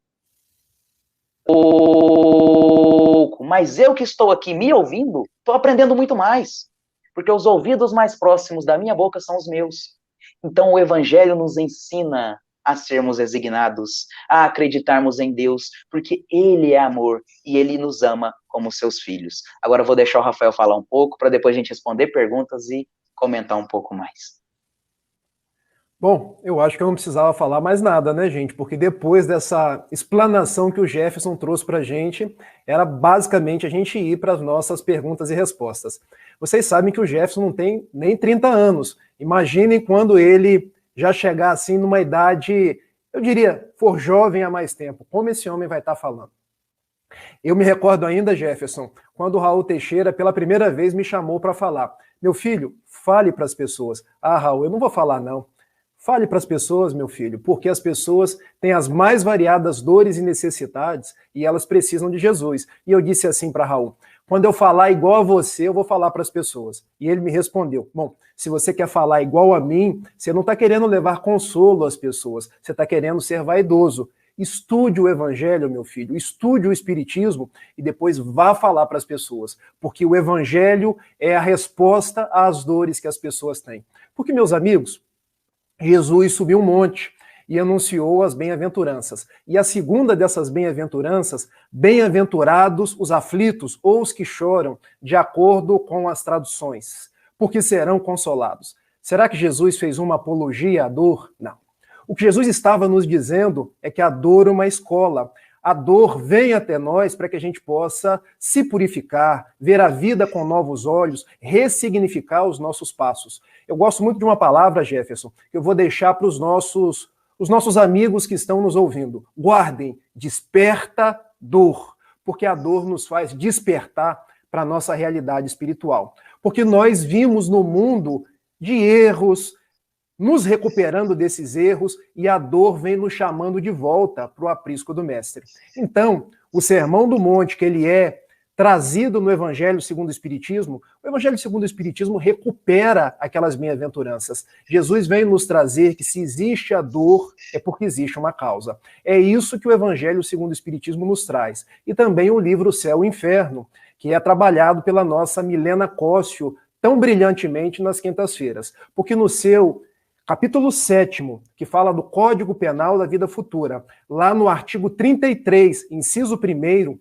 mas eu que estou aqui me ouvindo, estou aprendendo muito mais, porque os ouvidos mais próximos da minha boca são os meus. Então o Evangelho nos ensina a sermos resignados, a acreditarmos em Deus, porque Ele é amor e Ele nos ama como seus filhos. Agora eu vou deixar o Rafael falar um pouco, para depois a gente responder perguntas e comentar um pouco mais. Bom, eu acho que eu não precisava falar mais nada, né, gente? Porque depois dessa explanação que o Jefferson trouxe para a gente, era basicamente a gente ir para as nossas perguntas e respostas. Vocês sabem que o Jefferson não tem nem 30 anos. Imaginem quando ele já chegar assim numa idade, eu diria, for jovem há mais tempo. Como esse homem vai estar falando? Eu me recordo ainda, Jefferson, quando o Raul Teixeira, pela primeira vez, me chamou para falar. Meu filho, fale para as pessoas. Ah, Raul, eu não vou falar, não. Fale para as pessoas, meu filho, porque as pessoas têm as mais variadas dores e necessidades e elas precisam de Jesus. E eu disse assim para Raul, quando eu falar igual a você, eu vou falar para as pessoas. E ele me respondeu, bom, se você quer falar igual a mim, você não está querendo levar consolo às pessoas, você está querendo ser vaidoso. Estude o Evangelho, meu filho, estude o Espiritismo e depois vá falar para as pessoas, porque o Evangelho é a resposta às dores que as pessoas têm. Porque, meus amigos, Jesus subiu um monte e anunciou as bem-aventuranças. E a segunda dessas bem-aventuranças, bem-aventurados os aflitos ou os que choram, de acordo com as traduções, porque serão consolados. Será que Jesus fez uma apologia à dor? Não. O que Jesus estava nos dizendo é que a dor é uma escola. A dor vem até nós para que a gente possa se purificar, ver a vida com novos olhos, ressignificar os nossos passos. Eu gosto muito de uma palavra, Jefferson, que eu vou deixar para os nossos amigos que estão nos ouvindo. Guardem, desperta dor, porque a dor nos faz despertar para a nossa realidade espiritual. Porque nós vimos no mundo de erros, nos recuperando desses erros, e a dor vem nos chamando de volta para o aprisco do Mestre. Então, o Sermão do Monte, que ele é trazido no Evangelho segundo o Espiritismo, o Evangelho segundo o Espiritismo recupera aquelas bem-aventuranças. Jesus vem nos trazer que se existe a dor, é porque existe uma causa. É isso que o Evangelho segundo o Espiritismo nos traz. E também o livro Céu e Inferno, que é trabalhado pela nossa Milena Cóssio tão brilhantemente nas quintas-feiras. Porque no seu capítulo 7º, que fala do Código Penal da Vida Futura, lá no artigo 33, inciso 1º,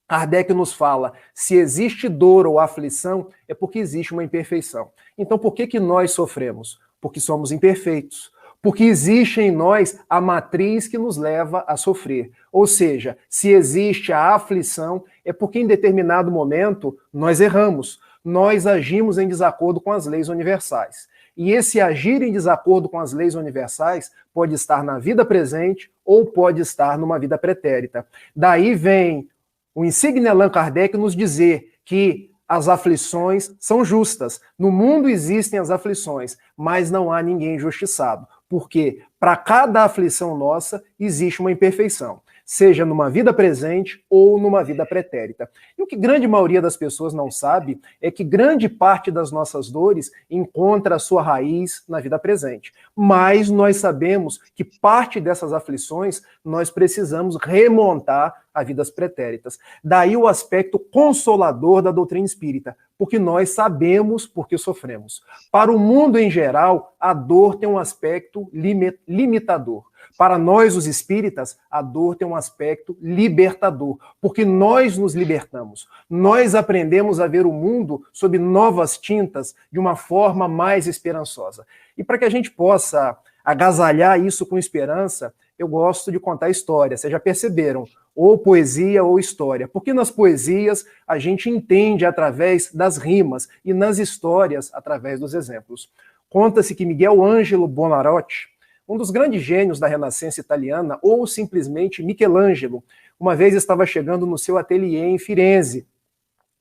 Kardec nos fala, se existe dor ou aflição, é porque existe uma imperfeição. Então, por que nós sofremos? Porque somos imperfeitos. Porque existe em nós a matriz que nos leva a sofrer. Ou seja, se existe a aflição, é porque em determinado momento nós erramos. Nós agimos em desacordo com as leis universais. E esse agir em desacordo com as leis universais pode estar na vida presente ou pode estar numa vida pretérita. Daí vem o insigne Allan Kardec nos dizer que as aflições são justas. No mundo existem as aflições, mas não há ninguém injustiçado. Porque para cada aflição nossa existe uma imperfeição. seja numa vida presente ou numa vida pretérita. E o que grande maioria das pessoas não sabe é que grande parte das nossas dores encontra a sua raiz na vida presente. Mas nós sabemos que parte dessas aflições nós precisamos remontar a vidas pretéritas. Daí o aspecto consolador da doutrina espírita, porque nós sabemos por que sofremos. Para o mundo em geral, a dor tem um aspecto limitador. Para nós, os espíritas, a dor tem um aspecto libertador, porque nós nos libertamos. Nós aprendemos a ver o mundo sob novas tintas, de uma forma mais esperançosa. E para que a gente possa agasalhar isso com esperança, eu gosto de contar história. Vocês já perceberam? Ou poesia ou história. Porque nas poesias a gente entende através das rimas e nas histórias através dos exemplos. Conta-se que Miguel Ângelo Buonarroti, um dos grandes gênios da Renascença italiana, ou simplesmente Michelangelo, uma vez estava chegando no seu ateliê em Firenze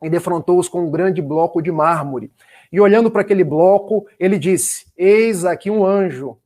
e defrontou-os com um grande bloco de mármore. E olhando para aquele bloco, ele disse: "Eis aqui um anjo."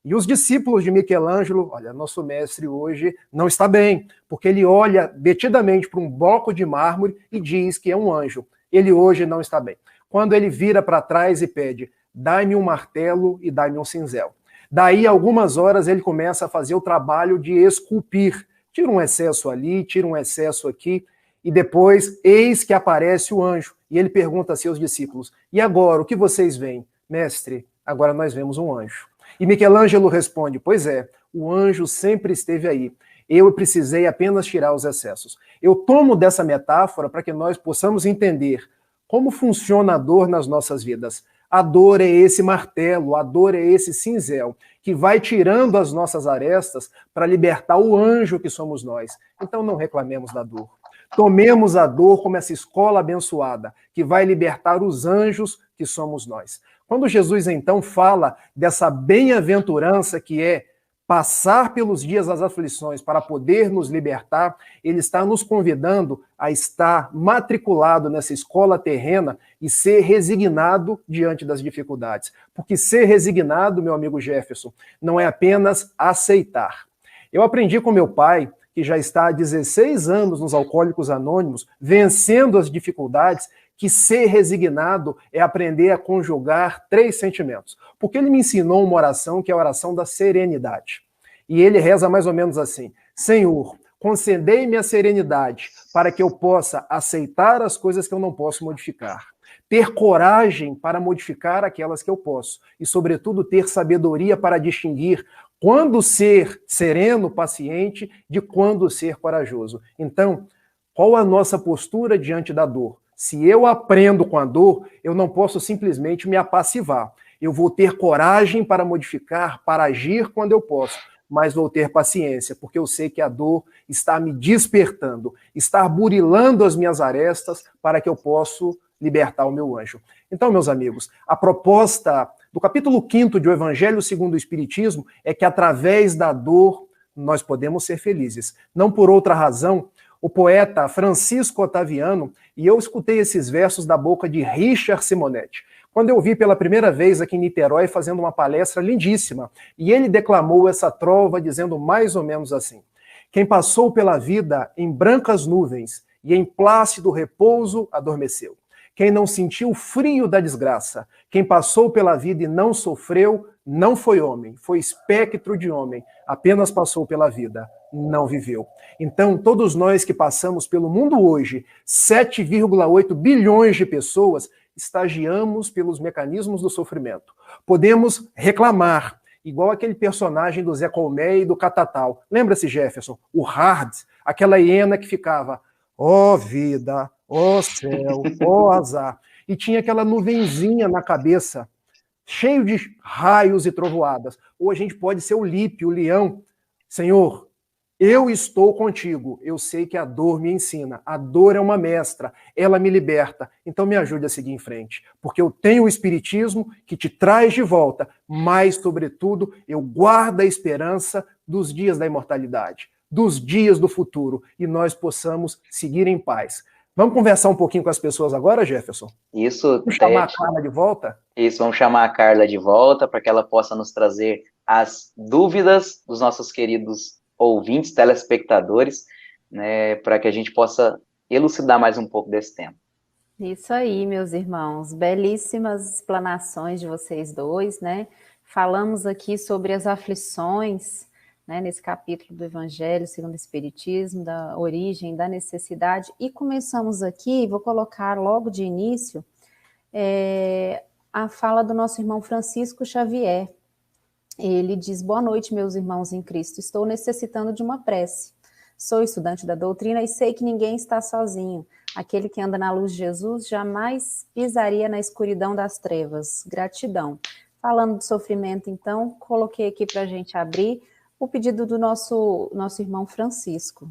E os discípulos de Michelangelo, olha, nosso mestre hoje não está bem, porque ele olha detidamente para um bloco de mármore e diz que é um anjo. Ele hoje não está bem. Quando ele vira para trás e pede: "Dai-me um martelo e dai-me um cinzel." Daí, algumas horas, ele começa a fazer o trabalho de esculpir. Tira um excesso ali, tira um excesso aqui, e depois, eis que aparece o anjo. E ele pergunta a seus discípulos: "E agora, o que vocês veem?" "Mestre, agora nós vemos um anjo." E Michelangelo responde: "Pois é, o anjo sempre esteve aí. Eu precisei apenas tirar os excessos." Eu tomo dessa metáfora para que nós possamos entender como funciona a dor nas nossas vidas. A dor é esse martelo, a dor é esse cinzel, que vai tirando as nossas arestas para libertar o anjo que somos nós. Então não reclamemos da dor. Tomemos a dor como essa escola abençoada, que vai libertar os anjos que somos nós. Quando Jesus, então, fala dessa bem-aventurança que é passar pelos dias das aflições para poder nos libertar, ele está nos convidando a estar matriculado nessa escola terrena e ser resignado diante das dificuldades. Porque ser resignado, meu amigo Jefferson, não é apenas aceitar. Eu aprendi com meu pai, que já está há 16 anos nos Alcoólicos Anônimos, vencendo as dificuldades, que ser resignado é aprender a conjugar 3 sentimentos. Porque ele me ensinou uma oração que é a oração da serenidade. E ele reza mais ou menos assim: "Senhor, concedei-me a serenidade para que eu possa aceitar as coisas que eu não posso modificar, ter coragem para modificar aquelas que eu posso e, sobretudo, ter sabedoria para distinguir quando ser sereno, paciente, de quando ser corajoso." Então, qual a nossa postura diante da dor? Se eu aprendo com a dor, eu não posso simplesmente me apassivar. Eu vou ter coragem para modificar, para agir quando eu posso, mas vou ter paciência, porque eu sei que a dor está me despertando, está burilando as minhas arestas para que eu possa libertar o meu anjo. Então, meus amigos, a proposta do capítulo 5º de O Evangelho segundo o Espiritismo é que através da dor nós podemos ser felizes. Não por outra razão, o poeta Francisco Otaviano, e eu escutei esses versos da boca de Richard Simonetti, quando eu vi pela primeira vez aqui em Niterói fazendo uma palestra lindíssima, e ele declamou essa trova dizendo mais ou menos assim: "Quem passou pela vida em brancas nuvens e em plácido repouso adormeceu. Quem não sentiu o frio da desgraça, quem passou pela vida e não sofreu, não foi homem, foi espectro de homem, apenas passou pela vida, não viveu." Então, todos nós que passamos pelo mundo hoje, 7,8 bilhões de pessoas, estagiamos pelos mecanismos do sofrimento. Podemos reclamar, igual aquele personagem do Zé Colmeia e do Catatal. Lembra-se, Jefferson? O Hard, aquela hiena que ficava: "Ó vida, ó céu, ó azar." E tinha aquela nuvenzinha na cabeça, cheio de raios e trovoadas. Ou a gente pode ser o Lípio, o leão: "Senhor, eu estou contigo, eu sei que a dor me ensina, a dor é uma mestra, ela me liberta, então me ajude a seguir em frente, porque eu tenho o Espiritismo que te traz de volta, mas, sobretudo, eu guardo a esperança dos dias da imortalidade, dos dias do futuro, e nós possamos seguir em paz." Vamos conversar um pouquinho com as pessoas agora, Jefferson? Isso. Vamos chamar a Carla de volta? Isso, vamos chamar a Carla de volta para que ela possa nos trazer as dúvidas dos nossos queridos ouvintes, telespectadores, né, para que a gente possa elucidar mais um pouco desse tema. Isso aí, meus irmãos, belíssimas explanações de vocês dois, né? Falamos aqui sobre as aflições, né, nesse capítulo do Evangelho segundo o Espiritismo, da origem, da necessidade, e começamos aqui, vou colocar logo de início, a fala do nosso irmão Francisco Xavier. Ele diz: boa noite, meus irmãos em Cristo, estou necessitando de uma prece. Sou estudante da doutrina e sei que ninguém está sozinho. Aquele que anda na luz de Jesus jamais pisaria na escuridão das trevas. Gratidão. Falando de sofrimento, então, coloquei aqui para a gente abrir o pedido do nosso irmão Francisco.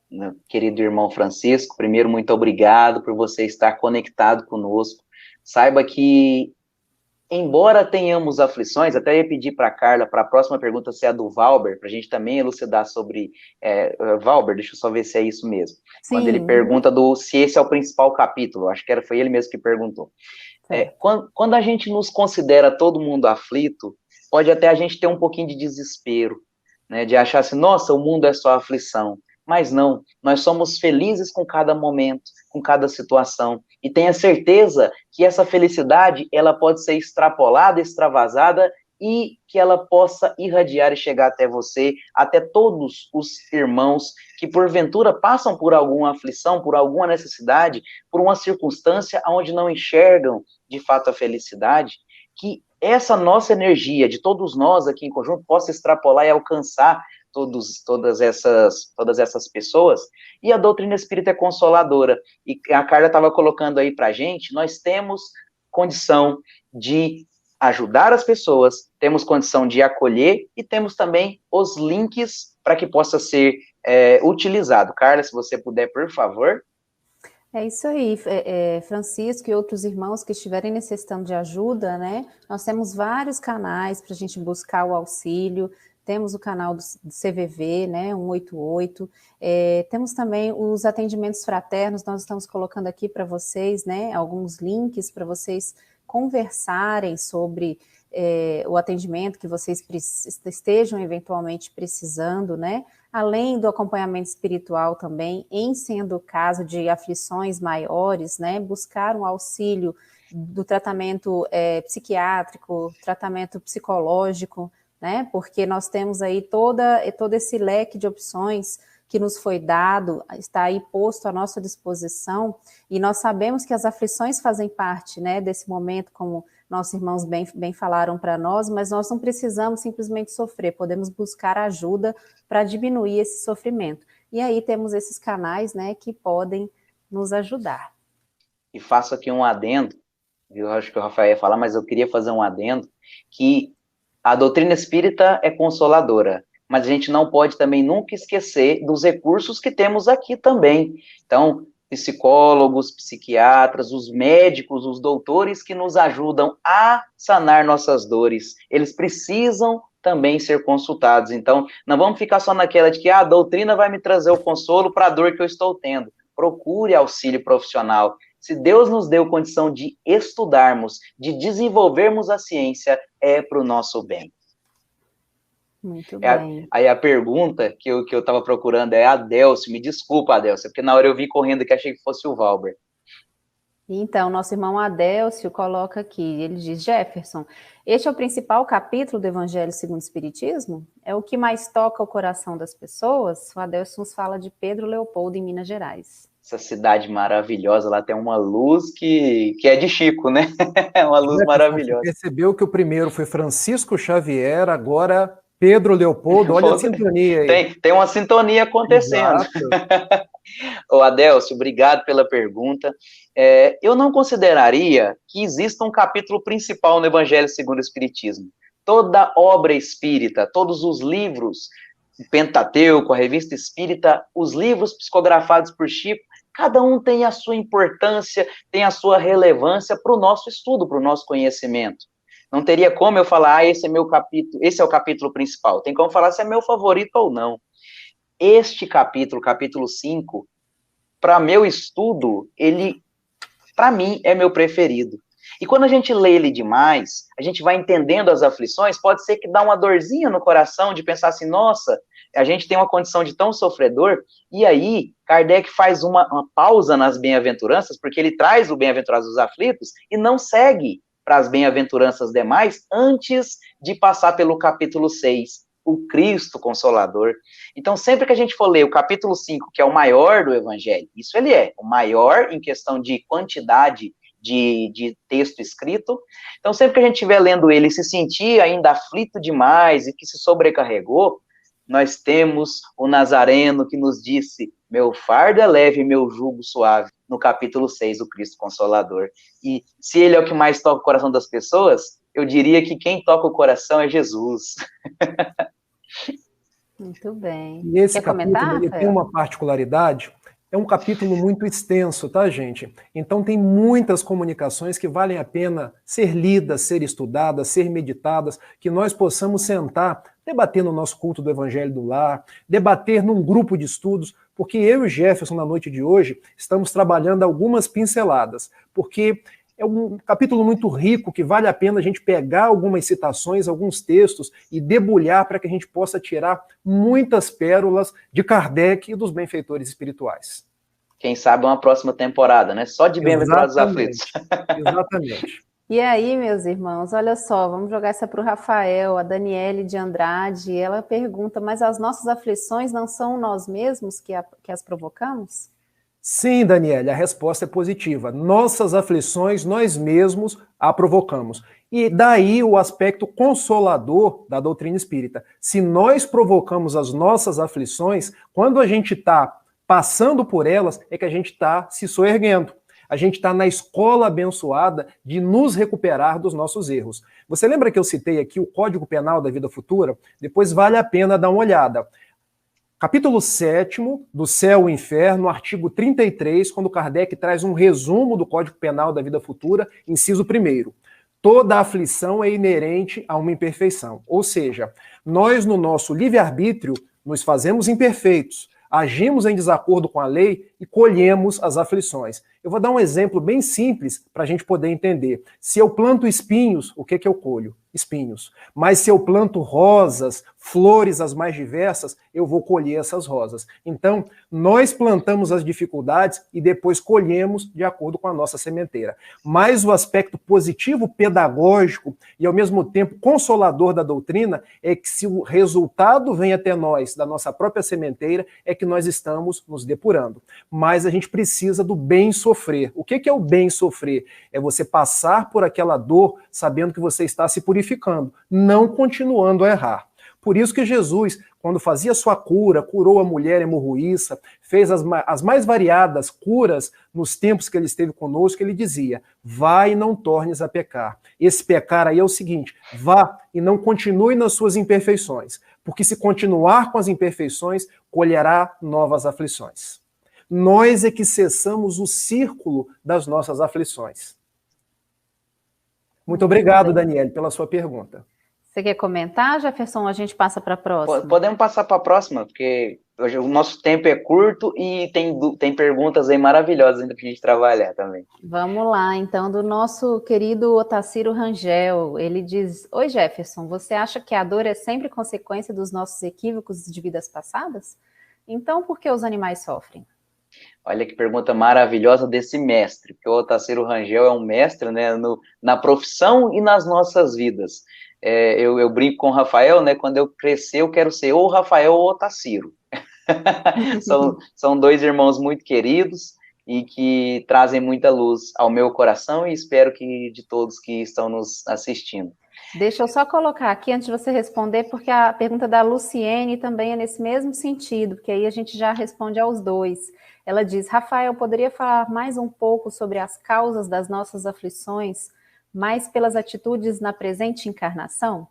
Meu querido irmão Francisco, primeiro, muito obrigado por você estar conectado conosco. Saiba que, embora tenhamos aflições, até ia pedir para a Carla, para a próxima pergunta ser a do Valber, para a gente também elucidar sobre... Valber, deixa eu só ver se é isso mesmo. Sim. Quando ele pergunta se esse é o principal capítulo, acho que foi ele mesmo que perguntou. Quando a gente nos considera todo mundo aflito, pode até a gente ter um pouquinho de desespero, né, de achar assim, nossa, o mundo é só aflição. Mas não, nós somos felizes com cada momento, com cada situação, e tenha certeza que essa felicidade, ela pode ser extrapolada, extravasada, e que ela possa irradiar e chegar até você, até todos os irmãos que porventura passam por alguma aflição, por alguma necessidade, por uma circunstância onde não enxergam de fato a felicidade, que essa nossa energia, de todos nós aqui em conjunto, possa extrapolar e alcançar todas essas pessoas. E a doutrina espírita é consoladora, e a Carla estava colocando aí para a gente, nós temos condição de ajudar as pessoas, temos condição de acolher e temos também os links para que possa ser utilizado. Carla, se você puder, por favor. É isso aí, Francisco e outros irmãos que estiverem necessitando de ajuda, né? Nós temos vários canais para a gente buscar o auxílio. Temos o canal do CVV, né, 188, temos também os atendimentos fraternos, nós estamos colocando aqui para vocês, né, alguns links para vocês conversarem sobre o atendimento que vocês estejam eventualmente precisando, né, além do acompanhamento espiritual também, em sendo o caso de aflições maiores, né, buscar um auxílio do tratamento psiquiátrico, tratamento psicológico, né? Porque nós temos aí todo esse leque de opções que nos foi dado, está aí posto à nossa disposição, e nós sabemos que as aflições fazem parte, né, desse momento, como nossos irmãos bem falaram para nós, mas nós não precisamos simplesmente sofrer, podemos buscar ajuda para diminuir esse sofrimento. E aí temos esses canais, né, que podem nos ajudar. E faço aqui um adendo, eu acho que o Rafael ia falar, mas eu queria fazer um adendo, que a doutrina espírita é consoladora, mas a gente não pode também nunca esquecer dos recursos que temos aqui também. Então, psicólogos, psiquiatras, os médicos, os doutores que nos ajudam a sanar nossas dores, eles precisam também ser consultados. Então, não vamos ficar só naquela de que a doutrina vai me trazer o consolo para a dor que eu estou tendo. Procure auxílio profissional. Se Deus nos deu condição de estudarmos, de desenvolvermos a ciência, é para o nosso bem. Muito bem. Aí a pergunta que eu estava procurando é a Adélcio. Me desculpa, Adélcio, porque na hora eu vi correndo que achei que fosse o Valber. Então, nosso irmão Adélcio coloca aqui, ele diz: Jefferson, este é o principal capítulo do Evangelho segundo o Espiritismo? É o que mais toca o coração das pessoas? O Adélcio nos fala de Pedro Leopoldo, em Minas Gerais. Essa cidade maravilhosa, lá tem uma luz que é de Chico, né? É uma luz maravilhosa. Você percebeu que o primeiro foi Francisco Xavier, agora Pedro Leopoldo, olha a sintonia aí. Tem uma sintonia acontecendo. Ô Adélcio, obrigado pela pergunta. Eu não consideraria que exista um capítulo principal no Evangelho segundo o Espiritismo. Toda obra espírita, todos os livros, o Pentateuco, a Revista Espírita, os livros psicografados por Chico, cada um tem a sua importância, tem a sua relevância para o nosso estudo, para o nosso conhecimento. Não teria como eu falar, esse é meu capítulo, esse é o capítulo principal. Tem como falar se é meu favorito ou não. Este capítulo, capítulo 5, para meu estudo, ele, para mim, é meu preferido. E quando a gente lê ele demais, a gente vai entendendo as aflições, pode ser que dá uma dorzinha no coração de pensar assim, nossa, a gente tem uma condição de tão sofredor, e aí Kardec faz uma pausa nas bem-aventuranças, porque ele traz o bem-aventurado dos aflitos e não segue para as bem-aventuranças demais antes de passar pelo capítulo 6, o Cristo Consolador. Então, sempre que a gente for ler o capítulo 5, que é o maior do Evangelho, isso ele é, o maior em questão de quantidade de texto escrito. Então, sempre que a gente estiver lendo ele e se sentir ainda aflito demais e que se sobrecarregou, nós temos o Nazareno que nos disse, meu fardo é leve, meu jugo suave, no capítulo 6, o Cristo Consolador. E se ele é o que mais toca o coração das pessoas, eu diria que quem toca o coração é Jesus. Muito bem. E esse Quer capítulo comentar, ele tem Rafael? uma particularidade, é um capítulo muito extenso, tá, gente? Então tem muitas comunicações que valem a pena ser lidas, ser estudadas, ser meditadas, que nós possamos sentar, debater no nosso culto do Evangelho do Lar, debater num grupo de estudos, porque eu e o Jefferson, na noite de hoje, estamos trabalhando algumas pinceladas, porque é um capítulo muito rico que vale a pena a gente pegar algumas citações, alguns textos e debulhar para que a gente possa tirar muitas pérolas de Kardec e dos benfeitores espirituais. Quem sabe uma próxima temporada, né? Só de bem-aventurados aflitos. Exatamente. E aí, meus irmãos, olha só, vamos jogar essa para o Rafael, a Daniele de Andrade, ela pergunta, mas as nossas aflições não são nós mesmos que as provocamos? Sim, Daniele, a resposta é positiva. Nossas aflições, nós mesmos a provocamos. E daí o aspecto consolador da doutrina espírita. Se nós provocamos as nossas aflições, quando a gente está passando por elas, é que a gente está se soerguendo. A gente está na escola abençoada de nos recuperar dos nossos erros. Você lembra que eu citei aqui o Código Penal da Vida Futura? Depois vale a pena dar uma olhada. Capítulo 7 do Céu e Inferno, artigo 33, quando Kardec traz um resumo do Código Penal da Vida Futura, inciso 1º. Toda aflição é inerente a uma imperfeição. Ou seja, nós no nosso livre-arbítrio nos fazemos imperfeitos, agimos em desacordo com a lei e colhemos as aflições. Eu vou dar um exemplo bem simples para a gente poder entender. Se eu planto espinhos, o que eu colho? Espinhos. Mas se eu planto rosas, flores as mais diversas, eu vou colher essas rosas. Então, nós plantamos as dificuldades e depois colhemos de acordo com a nossa sementeira. Mas o aspecto positivo pedagógico e ao mesmo tempo consolador da doutrina é que se o resultado vem até nós da nossa própria sementeira, é que nós estamos nos depurando. Mas a gente precisa do bem sofrer. O que é o bem sofrer? É você passar por aquela dor sabendo que você está se purificando, não continuando a errar. Por isso que Jesus, quando fazia sua cura, curou a mulher hemorroíça, fez as mais variadas curas nos tempos que ele esteve conosco, ele dizia, vai e não tornes a pecar. Esse pecar aí é o seguinte, vá e não continue nas suas imperfeições, porque se continuar com as imperfeições, colherá novas aflições. Nós é que cessamos o círculo das nossas aflições. Muito obrigado, Daniele, pela sua pergunta. Você quer comentar, Jefferson, ou a gente passa para a próxima? Podemos passar para a próxima, porque hoje o nosso tempo é curto e tem perguntas aí maravilhosas ainda para a gente trabalhar também. Vamos lá, então, do nosso querido Otacílio Rangel. Ele diz, oi Jefferson, você acha que a dor é sempre consequência dos nossos equívocos de vidas passadas? Então, por que os animais sofrem? Olha que pergunta maravilhosa desse mestre, porque o Otacílio Rangel é um mestre, né, na profissão e nas nossas vidas. Eu brinco com o Rafael, né, quando eu crescer eu quero ser ou o Rafael ou o Otacílio. São dois irmãos muito queridos e que trazem muita luz ao meu coração e espero que de todos que estão nos assistindo. Deixa eu só colocar aqui antes de você responder, porque a pergunta da Luciene também é nesse mesmo sentido, porque aí a gente já responde aos dois. Ela diz, Rafael, poderia falar mais um pouco sobre as causas das nossas aflições, mais pelas atitudes na presente encarnação?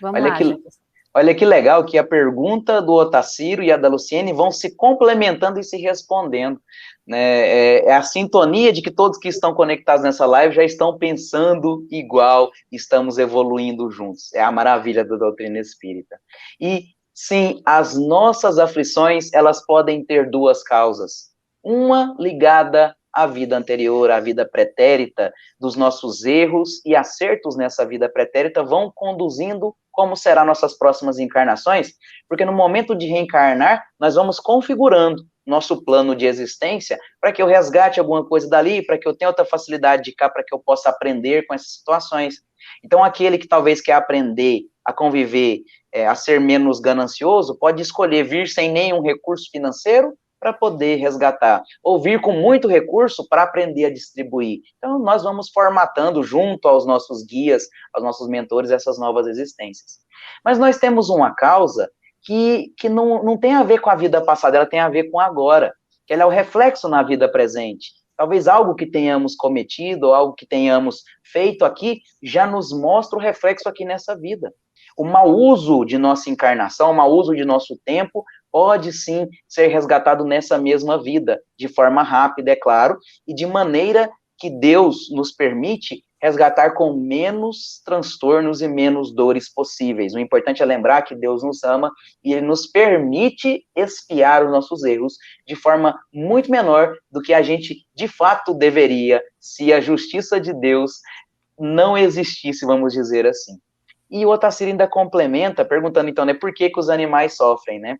Vamos lá, Jefferson. Olha que legal que a pergunta do Otacílio e a da Luciene vão se complementando e se respondendo. Né? É a sintonia de que todos que estão conectados nessa live já estão pensando igual, estamos evoluindo juntos. É a maravilha da doutrina espírita. E, sim, as nossas aflições, elas podem ter duas causas. Uma ligada a vida anterior, a vida pretérita, dos nossos erros e acertos nessa vida pretérita vão conduzindo como serão nossas próximas encarnações, porque no momento de reencarnar, nós vamos configurando nosso plano de existência para que eu resgate alguma coisa dali, para que eu tenha outra facilidade de cá, para que eu possa aprender com essas situações. Então, aquele que talvez quer aprender a conviver, a ser menos ganancioso, pode escolher vir sem nenhum recurso financeiro para poder resgatar, ou vir com muito recurso para aprender a distribuir. Então, nós vamos formatando junto aos nossos guias, aos nossos mentores, essas novas existências. Mas nós temos uma causa que não tem a ver com a vida passada, ela tem a ver com agora, que ela é o reflexo na vida presente. Talvez algo que tenhamos cometido, ou algo que tenhamos feito aqui, já nos mostra o reflexo aqui nessa vida. O mau uso de nossa encarnação, o mau uso de nosso tempo, pode sim ser resgatado nessa mesma vida, de forma rápida, é claro, e de maneira que Deus nos permite resgatar com menos transtornos e menos dores possíveis. O importante é lembrar que Deus nos ama e Ele nos permite expiar os nossos erros de forma muito menor do que a gente de fato deveria, se a justiça de Deus não existisse, vamos dizer assim. E o Otacílio ainda complementa, perguntando então, né, por que os animais sofrem, né?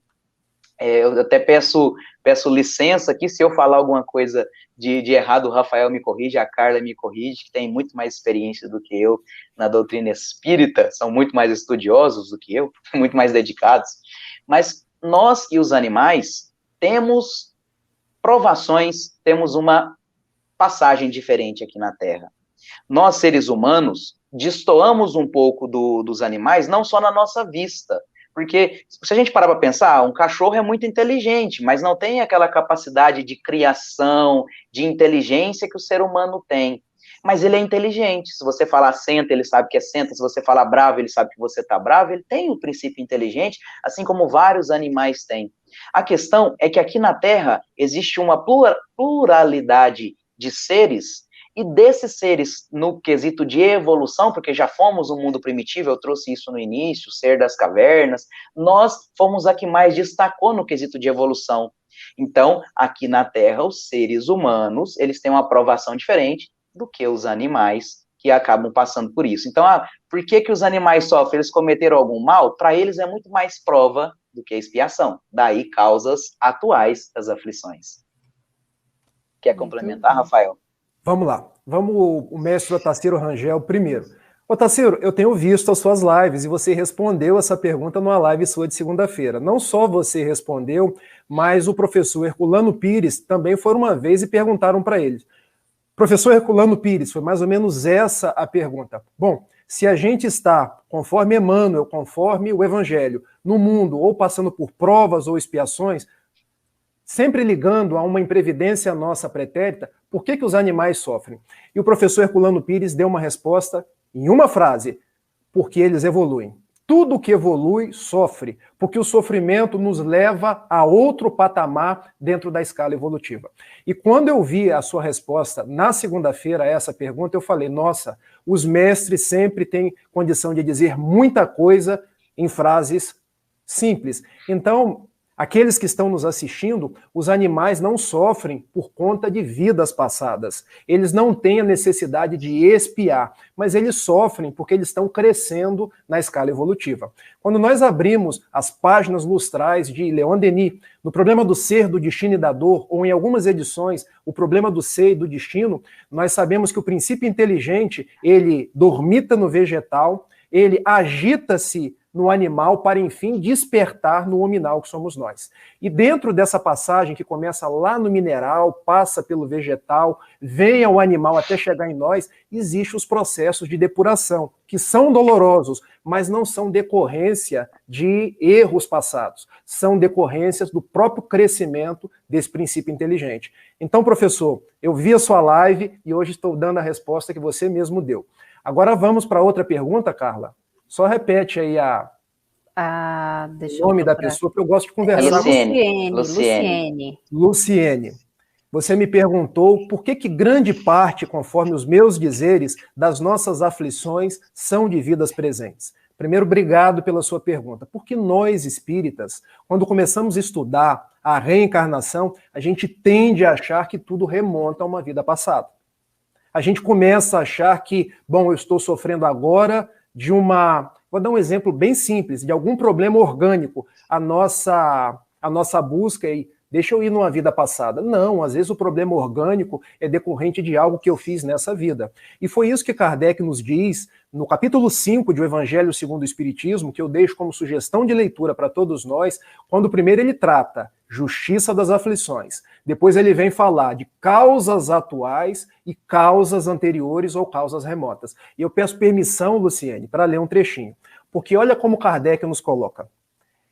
Eu até peço licença aqui, se eu falar alguma coisa de errado, o Rafael me corrige, a Carla me corrige, que tem muito mais experiência do que eu na doutrina espírita, são muito mais estudiosos do que eu, muito mais dedicados. Mas nós e os animais temos provações, temos uma passagem diferente aqui na Terra. Nós, seres humanos, destoamos um pouco dos animais, não só na nossa vista, porque se a gente parar para pensar, um cachorro é muito inteligente, mas não tem aquela capacidade de criação, de inteligência que o ser humano tem. Mas ele é inteligente. Se você falar senta, ele sabe que é senta. Se você falar bravo, ele sabe que você está bravo. Ele tem o princípio inteligente, assim como vários animais têm. A questão é que aqui na Terra existe uma pluralidade de seres, e desses seres, no quesito de evolução, porque já fomos um mundo primitivo, eu trouxe isso no início, o ser das cavernas, nós fomos a que mais destacou no quesito de evolução. Então, aqui na Terra, os seres humanos, eles têm uma aprovação diferente do que os animais, que acabam passando por isso. Então, por que os animais sofrem? Eles cometeram algum mal? Para eles é muito mais prova do que expiação. Daí, causas atuais das aflições. Quer complementar, Rafael? Vamos lá. Vamos o mestre Otacílio Rangel primeiro. Otacílio, eu tenho visto as suas lives e você respondeu essa pergunta numa live sua de segunda-feira. Não só você respondeu, mas o professor Herculano Pires também foram uma vez e perguntaram para ele. Professor Herculano Pires, foi mais ou menos essa a pergunta. Bom, se a gente está, conforme Emmanuel, conforme o Evangelho, no mundo, ou passando por provas ou expiações, sempre ligando a uma imprevidência nossa pretérita, por que os animais sofrem? E o professor Herculano Pires deu uma resposta em uma frase: porque eles evoluem. Tudo que evolui sofre, porque o sofrimento nos leva a outro patamar dentro da escala evolutiva. E quando eu vi a sua resposta na segunda-feira a essa pergunta, eu falei, nossa, os mestres sempre têm condição de dizer muita coisa em frases simples. Então, aqueles que estão nos assistindo, os animais não sofrem por conta de vidas passadas. Eles não têm a necessidade de expiar, mas eles sofrem porque eles estão crescendo na escala evolutiva. Quando nós abrimos as páginas lustrais de Leon Denis, no Problema do Ser, do Destino e da Dor, ou em algumas edições, o Problema do Ser e do Destino, nós sabemos que o princípio inteligente, ele dormita no vegetal, ele agita-se no animal para, enfim, despertar no hominal que somos nós. E dentro dessa passagem que começa lá no mineral, passa pelo vegetal, vem ao animal até chegar em nós, existem os processos de depuração, que são dolorosos, mas não são decorrência de erros passados, são decorrências do próprio crescimento desse princípio inteligente. Então, professor, eu vi a sua live e hoje estou dando a resposta que você mesmo deu. Agora vamos para outra pergunta, Carla. Só repete aí o nome da pessoa, que eu gosto de conversar. Luciene. Você me perguntou por que grande parte, conforme os meus dizeres, das nossas aflições são de vidas presentes. Primeiro, obrigado pela sua pergunta. Porque nós, espíritas, quando começamos a estudar a reencarnação, a gente tende a achar que tudo remonta a uma vida passada. A gente começa a achar que, bom, eu estou sofrendo agora de uma... Vou dar um exemplo bem simples, de algum problema orgânico. A nossa busca é, deixa eu ir numa vida passada. Não, às vezes o problema orgânico é decorrente de algo que eu fiz nessa vida. E foi isso que Kardec nos diz no capítulo 5 de O Evangelho segundo o Espiritismo, que eu deixo como sugestão de leitura para todos nós, quando primeiro ele trata justiça das aflições. Depois ele vem falar de causas atuais e causas anteriores ou causas remotas. E eu peço permissão, Luciene, para ler um trechinho. Porque olha como Kardec nos coloca.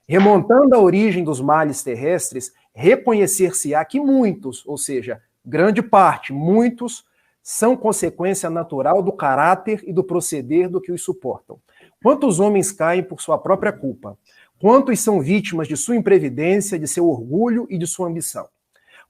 Remontando a origem dos males terrestres, reconhecer-se-á que muitos, ou seja, grande parte, muitos, são consequência natural do caráter e do proceder do que os suportam. Quantos homens caem por sua própria culpa? Quantos são vítimas de sua imprevidência, de seu orgulho e de sua ambição?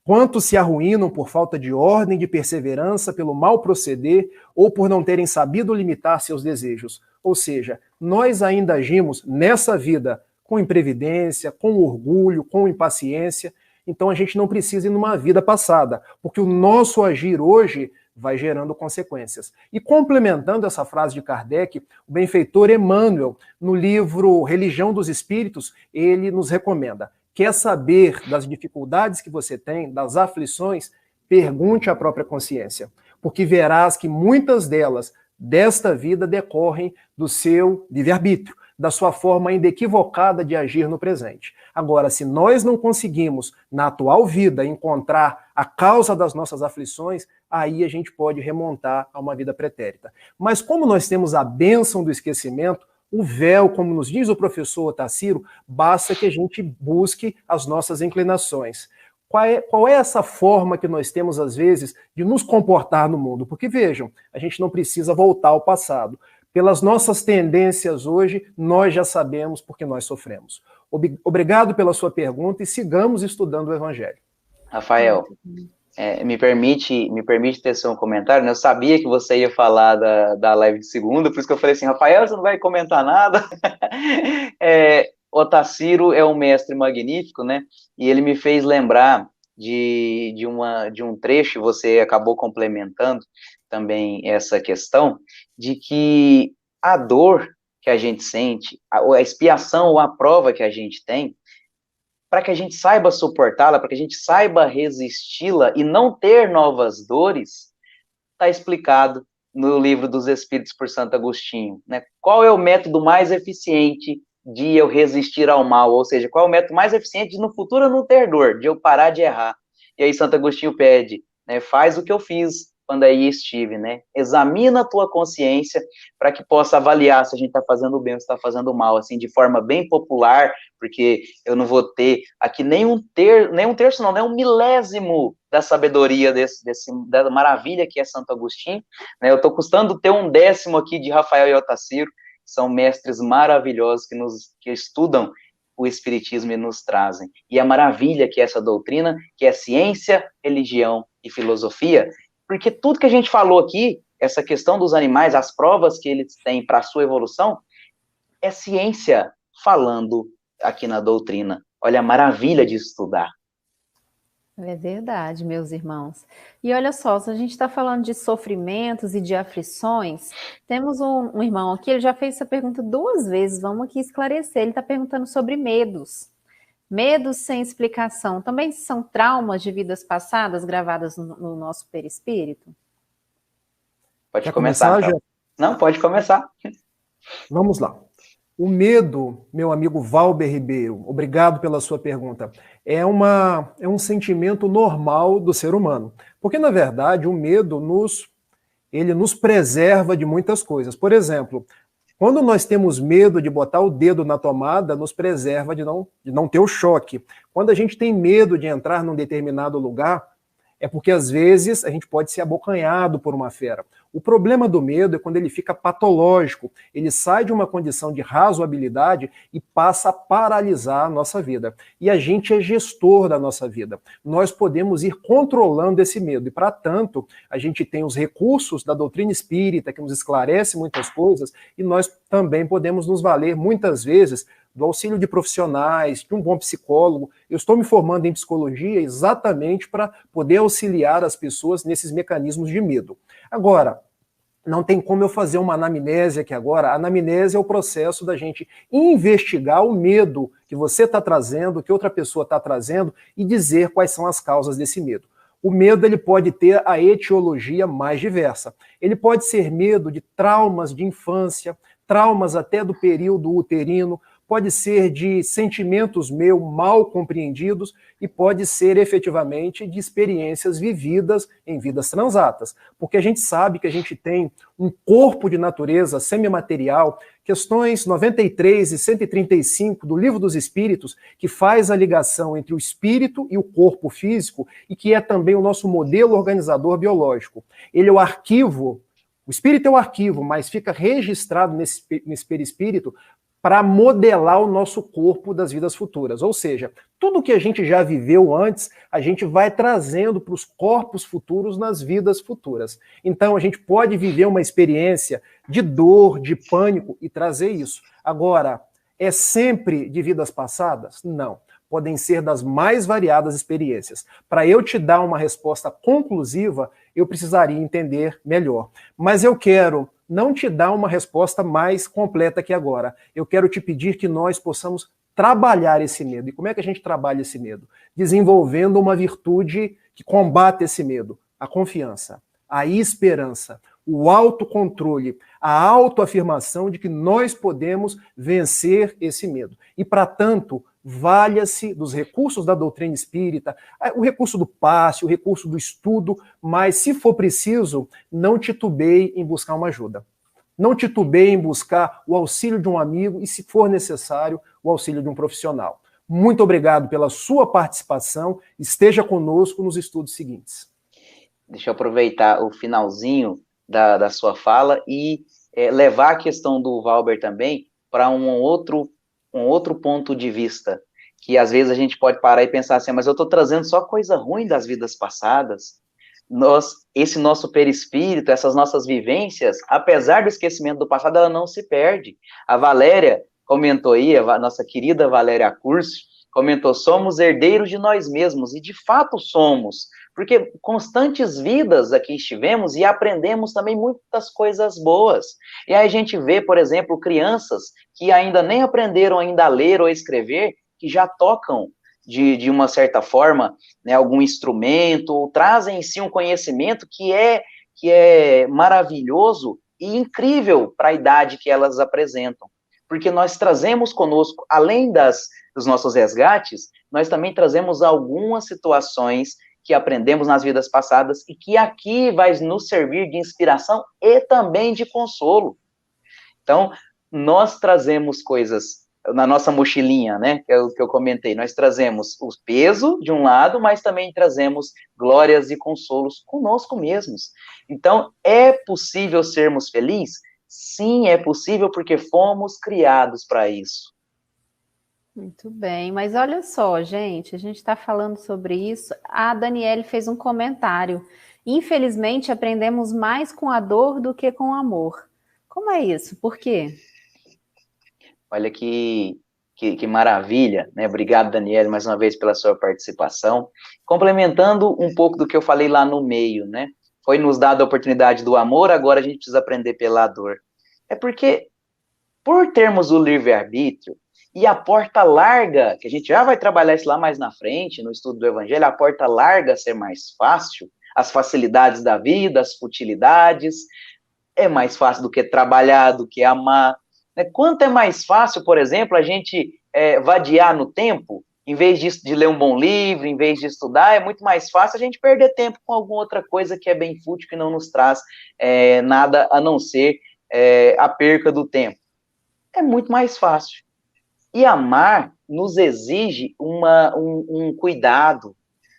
Quantos se arruinam por falta de ordem, de perseverança, pelo mau proceder ou por não terem sabido limitar seus desejos? Ou seja, nós ainda agimos nessa vida com imprevidência, com orgulho, com impaciência. Então a gente não precisa ir numa vida passada, porque o nosso agir hoje vai gerando consequências. E complementando essa frase de Kardec, o benfeitor Emmanuel, no livro Religião dos Espíritos, ele nos recomenda: quer saber das dificuldades que você tem, das aflições, pergunte à própria consciência, porque verás que muitas delas, desta vida, decorrem do seu livre-arbítrio, da sua forma ainda equivocada de agir no presente. Agora, se nós não conseguimos, na atual vida, encontrar a causa das nossas aflições, aí a gente pode remontar a uma vida pretérita. Mas como nós temos a bênção do esquecimento, o véu, como nos diz o professor Otacílio, basta que a gente busque as nossas inclinações. Qual é essa forma que nós temos, às vezes, de nos comportar no mundo? Porque, vejam, a gente não precisa voltar ao passado. Pelas nossas tendências hoje, nós já sabemos porque nós sofremos. Obrigado pela sua pergunta e sigamos estudando o Evangelho. Rafael, me permite tecer um comentário, né? Eu sabia que você ia falar da live de segunda, por isso que eu falei assim, Rafael, você não vai comentar nada? Otacílio é um mestre magnífico, né? E ele me fez lembrar de um trecho, você acabou complementando também essa questão, de que a dor que a gente sente, a expiação ou a prova que a gente tem, para que a gente saiba suportá-la, para que a gente saiba resisti-la e não ter novas dores, está explicado no Livro dos Espíritos por Santo Agostinho, né? Qual é o método mais eficiente de eu resistir ao mal? Ou seja, qual é o método mais eficiente de no futuro eu não ter dor, de eu parar de errar? E aí Santo Agostinho pede, né, faz o que eu fiz quando aí estive, né? Examina a tua consciência para que possa avaliar se a gente está fazendo bem ou se está fazendo mal, assim, de forma bem popular, porque eu não vou ter aqui nem um terço, não, nem um milésimo da sabedoria da maravilha que é Santo Agostinho, né? Eu estou custando ter um décimo aqui de Rafael e Otacílio, que são mestres maravilhosos que estudam o Espiritismo e nos trazem. E a maravilha que é essa doutrina, que é ciência, religião e filosofia, porque tudo que a gente falou aqui, essa questão dos animais, as provas que eles têm para a sua evolução, é ciência falando aqui na doutrina. Olha a maravilha de estudar. É verdade, meus irmãos. E olha só, se a gente está falando de sofrimentos e de aflições, temos um irmão aqui, ele já fez essa pergunta 2 vezes, vamos aqui esclarecer. Ele está perguntando sobre medos. Medos sem explicação também são traumas de vidas passadas gravadas no nosso perispírito? Pode começar, então. Não, pode começar. Vamos lá. O medo, meu amigo Valber Ribeiro, obrigado pela sua pergunta, é um sentimento normal do ser humano. Porque, na verdade, o medo ele nos preserva de muitas coisas. Por exemplo, quando nós temos medo de botar o dedo na tomada, nos preserva de não ter o choque. Quando a gente tem medo de entrar num determinado lugar, é porque, às vezes, a gente pode ser abocanhado por uma fera. O problema do medo é quando ele fica patológico, ele sai de uma condição de razoabilidade e passa a paralisar a nossa vida. E a gente é gestor da nossa vida. Nós podemos ir controlando esse medo. E, para tanto, a gente tem os recursos da doutrina espírita, que nos esclarece muitas coisas, e nós também podemos nos valer, muitas vezes, do auxílio de profissionais, de um bom psicólogo. Eu estou me formando em psicologia exatamente para poder auxiliar as pessoas nesses mecanismos de medo. Agora, não tem como eu fazer uma anamnese aqui agora. A anamnese é o processo da gente investigar o medo que você está trazendo, que outra pessoa está trazendo, e dizer quais são as causas desse medo. O medo ele pode ter a etiologia mais diversa. Ele pode ser medo de traumas de infância, traumas até do período uterino, pode ser de sentimentos mal compreendidos e pode ser efetivamente de experiências vividas em vidas transatas. Porque a gente sabe que a gente tem um corpo de natureza semimaterial, questões 93 e 135 do Livro dos Espíritos, que faz a ligação entre o espírito e o corpo físico e que é também o nosso modelo organizador biológico. Ele é o arquivo, o espírito é o arquivo, mas fica registrado nesse perispírito para modelar o nosso corpo das vidas futuras. Ou seja, tudo que a gente já viveu antes, a gente vai trazendo para os corpos futuros nas vidas futuras. Então, a gente pode viver uma experiência de dor, de pânico e trazer isso. Agora, é sempre de vidas passadas? Não. Podem ser das mais variadas experiências. Para eu te dar uma resposta conclusiva, eu precisaria entender melhor. Mas eu quero não te dar uma resposta mais completa aqui agora. Eu quero te pedir que nós possamos trabalhar esse medo. E como é que a gente trabalha esse medo? Desenvolvendo uma virtude que combate esse medo. A confiança, a esperança, o autocontrole, a autoafirmação de que nós podemos vencer esse medo. E, para tanto, valha-se dos recursos da doutrina espírita, o recurso do passe, o recurso do estudo, mas, se for preciso, não titubeie em buscar uma ajuda. Não titubeie em buscar o auxílio de um amigo e, se for necessário, o auxílio de um profissional. Muito obrigado pela sua participação. Esteja conosco nos estudos seguintes. Deixa eu aproveitar o finalzinho da sua fala e levar a questão do Valber também para um outro ponto de vista, que às vezes a gente pode parar e pensar assim, mas eu estou trazendo só coisa ruim das vidas passadas. Esse nosso perispírito, essas nossas vivências, apesar do esquecimento do passado, ela não se perde. A Valéria comentou aí, a nossa querida Valéria Curcio, comentou, somos herdeiros de nós mesmos, e de fato somos, porque constantes vidas aqui estivemos e aprendemos também muitas coisas boas. E aí a gente vê, por exemplo, crianças que ainda nem aprenderam ainda a ler ou escrever, que já tocam de uma certa forma, né, algum instrumento, ou trazem em si um conhecimento que é maravilhoso e incrível para a idade que elas apresentam. Porque nós trazemos conosco, além dos nossos resgates, nós também trazemos algumas situações que aprendemos nas vidas passadas e que aqui vai nos servir de inspiração e também de consolo. Então, nós trazemos coisas na nossa mochilinha, né, que é o que eu comentei, nós trazemos o peso de um lado, mas também trazemos glórias e consolos conosco mesmos. Então, é possível sermos felizes? Sim, é possível porque fomos criados para isso. Muito bem, mas olha só, gente, a gente está falando sobre isso, a Daniele fez um comentário, infelizmente aprendemos mais com a dor do que com o amor. Como é isso? Por quê? Olha que maravilha, né? Obrigado, Daniele, mais uma vez pela sua participação. Complementando um pouco do que eu falei lá no meio, né? Foi nos dada a oportunidade do amor, agora a gente precisa aprender pela dor. É porque, por termos o livre-arbítrio, e a porta larga, que a gente já vai trabalhar isso lá mais na frente, no estudo do Evangelho, a porta larga ser mais fácil, as facilidades da vida, as futilidades, é mais fácil do que trabalhar, do que amar. Quanto é mais fácil, por exemplo, a gente vadiar no tempo, em vez de ler um bom livro, em vez de estudar, é muito mais fácil a gente perder tempo com alguma outra coisa que é bem fútil, que não nos traz nada a não ser a perca do tempo. É muito mais fácil. E amar nos exige um cuidado,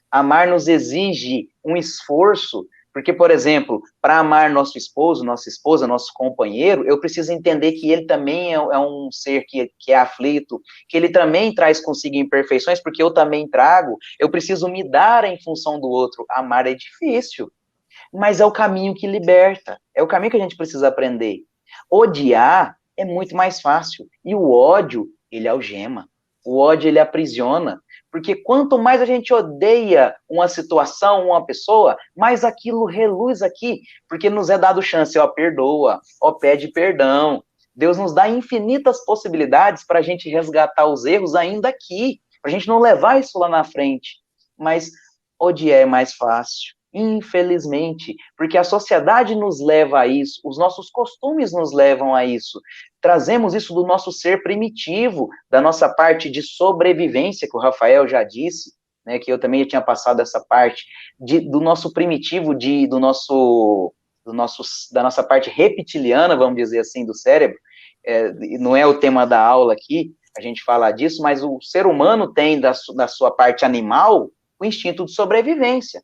amar nos exige um esforço Porque, por exemplo, para amar nosso esposo, nossa esposa, nosso companheiro, eu preciso entender que ele também é um ser que é aflito, que ele também traz consigo imperfeições, porque eu também trago. Eu preciso me dar em função do outro. Amar é difícil, mas é o caminho que liberta. É o caminho que a gente precisa aprender. Odiar é muito mais fácil. E o ódio, ele algema. O ódio, ele aprisiona. Porque quanto mais a gente odeia uma situação, uma pessoa, mais aquilo reluz aqui, porque nos é dado chance, ó, perdoa, ó, pede perdão. Deus nos dá infinitas possibilidades para a gente resgatar os erros ainda aqui, para a gente não levar isso lá na frente. Mas odiar é mais fácil, infelizmente, porque a sociedade nos leva a isso, os nossos costumes nos levam a isso. Trazemos isso do nosso ser primitivo, da nossa parte de sobrevivência, que o Rafael já disse, né, que eu também já tinha passado essa parte, do nosso primitivo, da nossa parte reptiliana, vamos dizer assim, do cérebro. Não é o tema da aula aqui, a gente falar disso, mas o ser humano tem da sua parte animal o instinto de sobrevivência.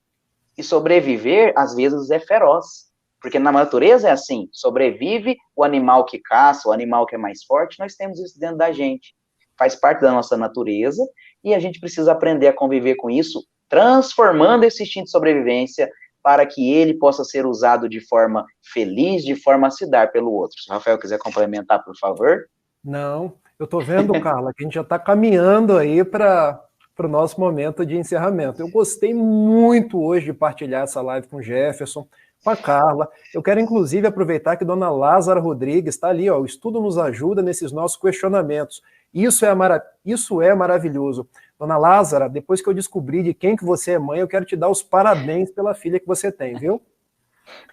E sobreviver, às vezes, é feroz. Porque na natureza é assim, sobrevive o animal que caça, o animal que é mais forte, nós temos isso dentro da gente. Faz parte da nossa natureza, e a gente precisa aprender a conviver com isso, transformando esse instinto de sobrevivência para que ele possa ser usado de forma feliz, de forma a se dar pelo outro. Se o Rafael quiser complementar, por favor. Não, eu estou vendo, Carla, que a gente já está caminhando aí para o nosso momento de encerramento. Eu gostei muito hoje de partilhar essa live com o Jefferson, com a Carla. Eu quero, inclusive, aproveitar que Dona Lázara Rodrigues está ali, ó, o estudo nos ajuda nesses nossos questionamentos. Isso é maravilhoso. Dona Lázara, depois que eu descobri de quem que você é mãe, eu quero te dar os parabéns pela filha que você tem, viu?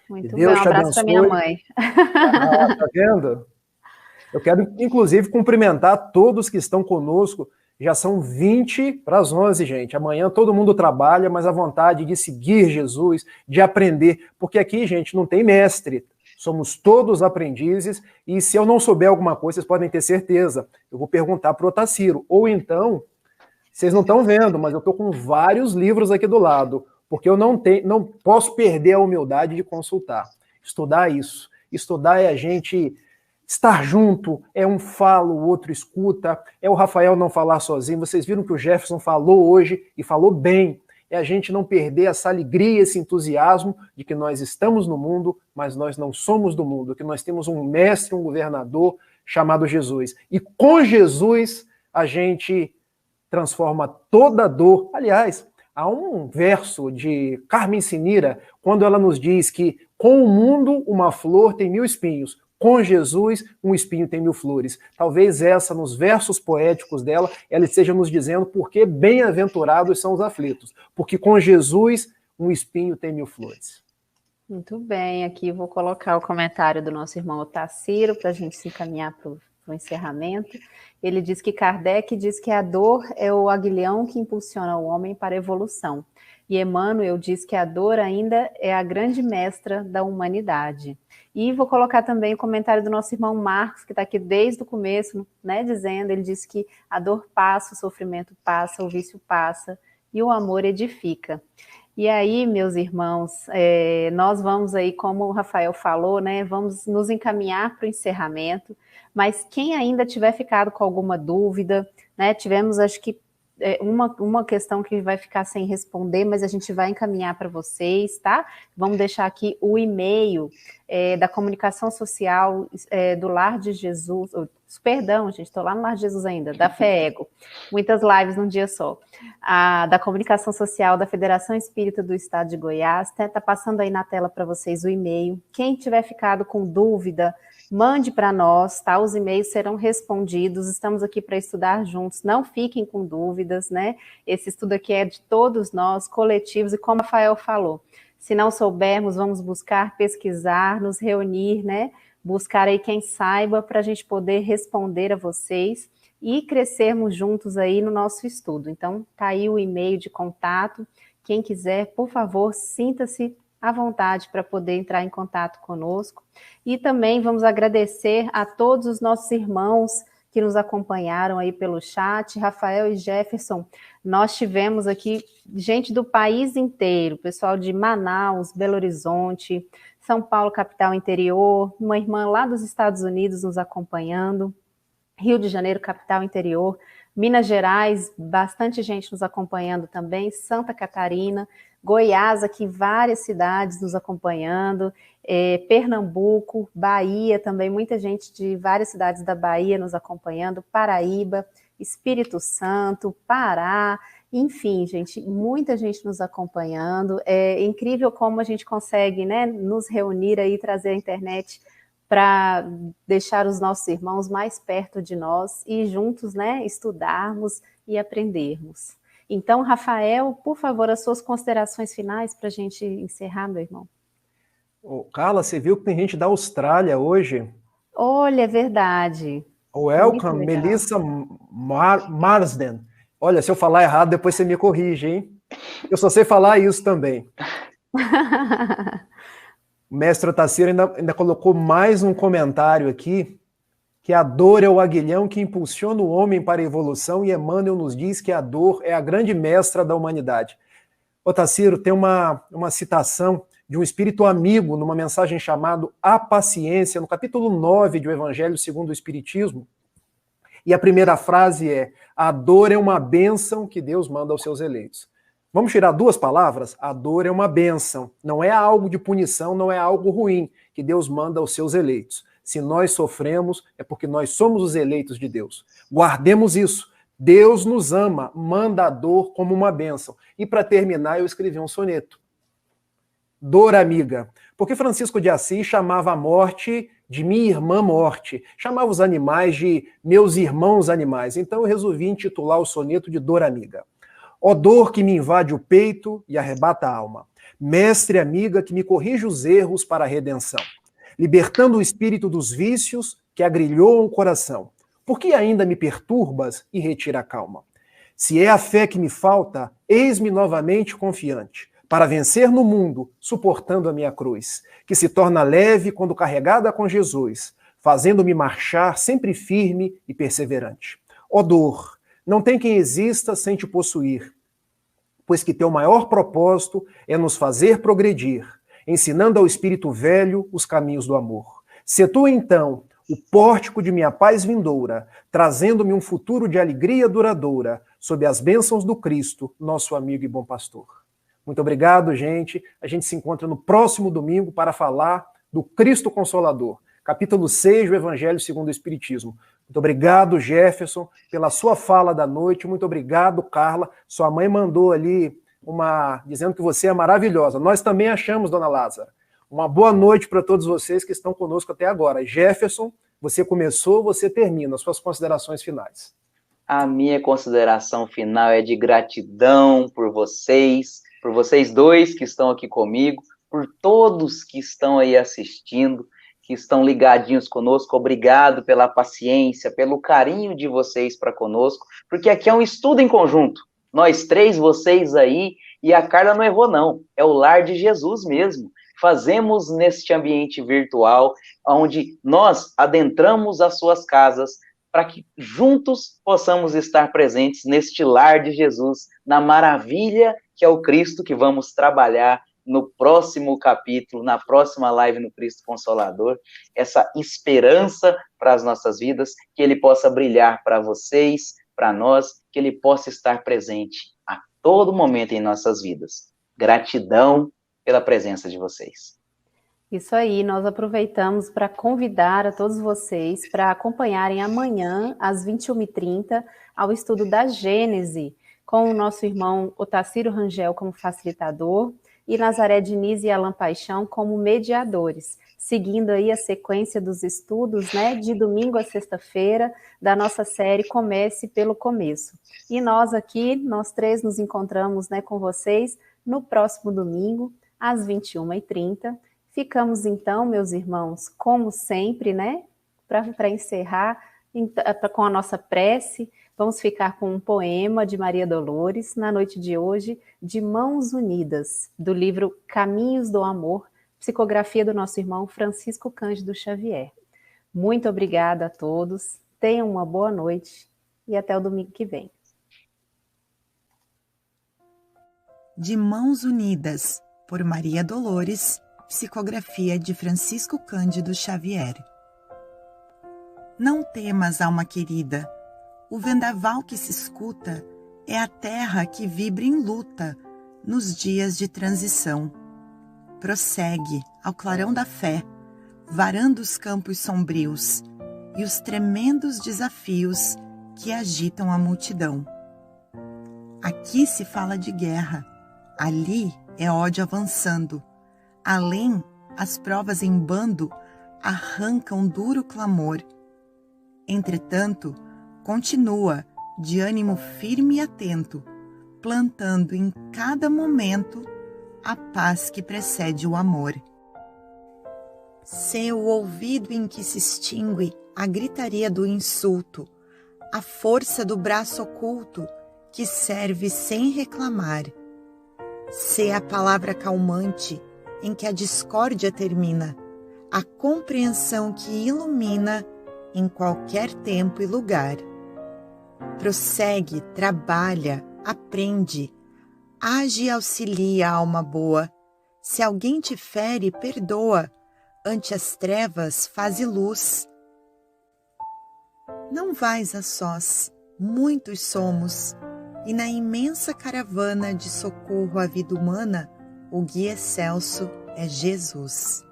Muito bem, um abraço para minha mãe. Tá vendo? Eu quero, inclusive, cumprimentar todos que estão conosco. Já são 20 para as 11, gente. Amanhã todo mundo trabalha, mas a vontade de seguir Jesus, de aprender. Porque aqui, gente, não tem mestre. Somos todos aprendizes. E se eu não souber alguma coisa, vocês podem ter certeza. Eu vou perguntar para o Otacílio. Ou então, vocês não estão vendo, mas eu estou com vários livros aqui do lado. Porque eu não posso perder a humildade de consultar. Estudar isso. Estudar é a gente estar junto, é um fala, o outro escuta, é o Rafael não falar sozinho. Vocês viram que o Jefferson falou hoje e falou bem. É a gente não perder essa alegria, esse entusiasmo de que nós estamos no mundo, mas nós não somos do mundo, que nós temos um mestre, um governador chamado Jesus. E com Jesus a gente transforma toda dor. Aliás, há um verso de Carmen Sinira, quando ela nos diz que com o mundo uma flor tem 1000 espinhos, com Jesus, um espinho tem 1000 flores. Talvez essa, nos versos poéticos dela, ela esteja nos dizendo porque bem-aventurados são os aflitos. Porque com Jesus, um espinho tem 1000 flores. Muito bem, aqui vou colocar o comentário do nosso irmão Otacílio para a gente se encaminhar para o encerramento. Ele diz que Kardec diz que a dor é o aguilhão que impulsiona o homem para a evolução. E Emmanuel diz que a dor ainda é a grande mestra da humanidade. E vou colocar também o comentário do nosso irmão Marcos, que está aqui desde o começo, né, dizendo, ele diz que a dor passa, o sofrimento passa, o vício passa, e o amor edifica. E aí, meus irmãos, nós vamos aí, como o Rafael falou, né, vamos nos encaminhar para o encerramento, mas quem ainda tiver ficado com alguma dúvida, né, tivemos, acho que, uma questão que vai ficar sem responder, mas a gente vai encaminhar para vocês, tá? Vamos deixar aqui o e-mail da comunicação social do Lar de Jesus, perdão, gente, estou lá no Lar de Jesus ainda, da FEEGO, muitas lives num dia só, da comunicação social da Federação Espírita do Estado de Goiás, tá passando aí na tela para vocês o e-mail. Quem tiver ficado com dúvida, mande para nós, tá? Os e-mails serão respondidos, estamos aqui para estudar juntos, não fiquem com dúvidas, né? Esse estudo aqui é de todos nós, coletivos, e como o Rafael falou, se não soubermos, vamos buscar, pesquisar, nos reunir, né? Buscar aí quem saiba para a gente poder responder a vocês e crescermos juntos aí no nosso estudo. Então, tá aí o e-mail de contato, quem quiser, por favor, sinta-se à vontade para poder entrar em contato conosco. E também vamos agradecer a todos os nossos irmãos que nos acompanharam aí pelo chat. Rafael e Jefferson, nós tivemos aqui gente do país inteiro, pessoal de Manaus, Belo Horizonte, São Paulo, capital interior, uma irmã lá dos Estados Unidos nos acompanhando, Rio de Janeiro, capital interior, Minas Gerais, bastante gente nos acompanhando também, Santa Catarina, Goiás, aqui várias cidades nos acompanhando, Pernambuco, Bahia também, muita gente de várias cidades da Bahia nos acompanhando, Paraíba, Espírito Santo, Pará, enfim, gente, muita gente nos acompanhando. É incrível como a gente consegue, né, nos reunir aí, trazer a internet para deixar os nossos irmãos mais perto de nós e juntos, né, estudarmos e aprendermos. Então, Rafael, por favor, as suas considerações finais para a gente encerrar, meu irmão. Carla, você viu que tem gente da Austrália hoje? Olha, é verdade. Welcome, Melissa Marsden. Olha, se eu falar errado, depois você me corrige, hein? Eu só sei falar isso também. O mestre Otacílio ainda colocou mais um comentário aqui, que a dor é o aguilhão que impulsiona o homem para a evolução, e Emmanuel nos diz que a dor é a grande mestra da humanidade. Otacílio, tem uma citação de um espírito amigo numa mensagem chamada A Paciência, no capítulo 9 do Evangelho segundo o Espiritismo, e a primeira frase é: a dor é uma bênção que Deus manda aos seus eleitos. Vamos tirar duas palavras? A dor é uma bênção, não é algo de punição, não é algo ruim que Deus manda aos seus eleitos. Se nós sofremos, é porque nós somos os eleitos de Deus. Guardemos isso. Deus nos ama, manda a dor como uma bênção. E para terminar, eu escrevi um soneto. Dor amiga. Porque Francisco de Assis chamava a morte de minha irmã morte, chamava os animais de meus irmãos animais. Então eu resolvi intitular o soneto de Dor amiga. Ó dor que me invade o peito e arrebata a alma, mestre amiga que me corrige os erros para a redenção, libertando o espírito dos vícios que agrilhoam o coração. Por que ainda me perturbas e retira a calma? Se é a fé que me falta, eis-me novamente confiante, para vencer no mundo, suportando a minha cruz, que se torna leve quando carregada com Jesus, fazendo-me marchar sempre firme e perseverante. Ó dor, não tem quem exista sem te possuir, pois que teu maior propósito é nos fazer progredir, ensinando ao espírito velho os caminhos do amor. Se tu, então, o pórtico de minha paz vindoura, trazendo-me um futuro de alegria duradoura, sob as bênçãos do Cristo, nosso amigo e bom pastor. Muito obrigado, gente. A gente se encontra no próximo domingo para falar do Cristo Consolador, capítulo 6 do Evangelho segundo o Espiritismo. Muito obrigado, Jefferson, pela sua fala da noite. Muito obrigado, Carla. Sua mãe mandou ali dizendo que você é maravilhosa. Nós também achamos, dona Lázara. Uma boa noite para todos vocês que estão conosco até agora. Jefferson, você começou, você termina. Suas considerações finais. A minha consideração final é de gratidão por vocês dois que estão aqui comigo, por todos que estão aí assistindo, que estão ligadinhos conosco. Obrigado pela paciência, pelo carinho de vocês para conosco, porque aqui é um estudo em conjunto. Nós três, vocês aí, e a Carla não errou não, é o lar de Jesus mesmo. Fazemos neste ambiente virtual, onde nós adentramos as suas casas, para que juntos possamos estar presentes neste lar de Jesus, na maravilha que é o Cristo, que vamos trabalhar no próximo capítulo, na próxima live no Cristo Consolador, essa esperança para as nossas vidas, que ele possa brilhar para vocês, para nós, que ele possa estar presente a todo momento em nossas vidas. Gratidão pela presença de vocês. Isso aí, nós aproveitamos para convidar a todos vocês para acompanharem amanhã, às 21h30, ao estudo da Gênese, com o nosso irmão Otacílio Rangel como facilitador e Nazaré Diniz e Alan Paixão como mediadores, seguindo aí a sequência dos estudos, né, de domingo a sexta-feira, da nossa série Comece pelo Começo. E nós aqui, nós três nos encontramos, né, com vocês no próximo domingo, às 21h30. Ficamos então, meus irmãos, como sempre, né, para encerrar com a nossa prece, vamos ficar com um poema de Maria Dolores, na noite de hoje, de Mãos Unidas, do livro Caminhos do Amor, psicografia do nosso irmão Francisco Cândido Xavier. Muito obrigada a todos, tenham uma boa noite e até o domingo que vem. De Mãos Unidas, por Maria Dolores, psicografia de Francisco Cândido Xavier. Não temas, alma querida, o vendaval que se escuta é a terra que vibra em luta nos dias de transição. Prossegue ao clarão da fé, varando os campos sombrios e os tremendos desafios que agitam a multidão. Aqui se fala de guerra, ali é ódio avançando, além as provas em bando arrancam duro clamor. Entretanto, continua de ânimo firme e atento, plantando em cada momento a paz que precede o amor. Sê o ouvido em que se extingue a gritaria do insulto, a força do braço oculto que serve sem reclamar. Sê a palavra calmante em que a discórdia termina, a compreensão que ilumina em qualquer tempo e lugar. Prossegue, trabalha, aprende, age e auxilia a alma boa. Se alguém te fere, perdoa, ante as trevas faze luz. Não vais a sós, muitos somos, e na imensa caravana de socorro à vida humana, o guia excelso é Jesus.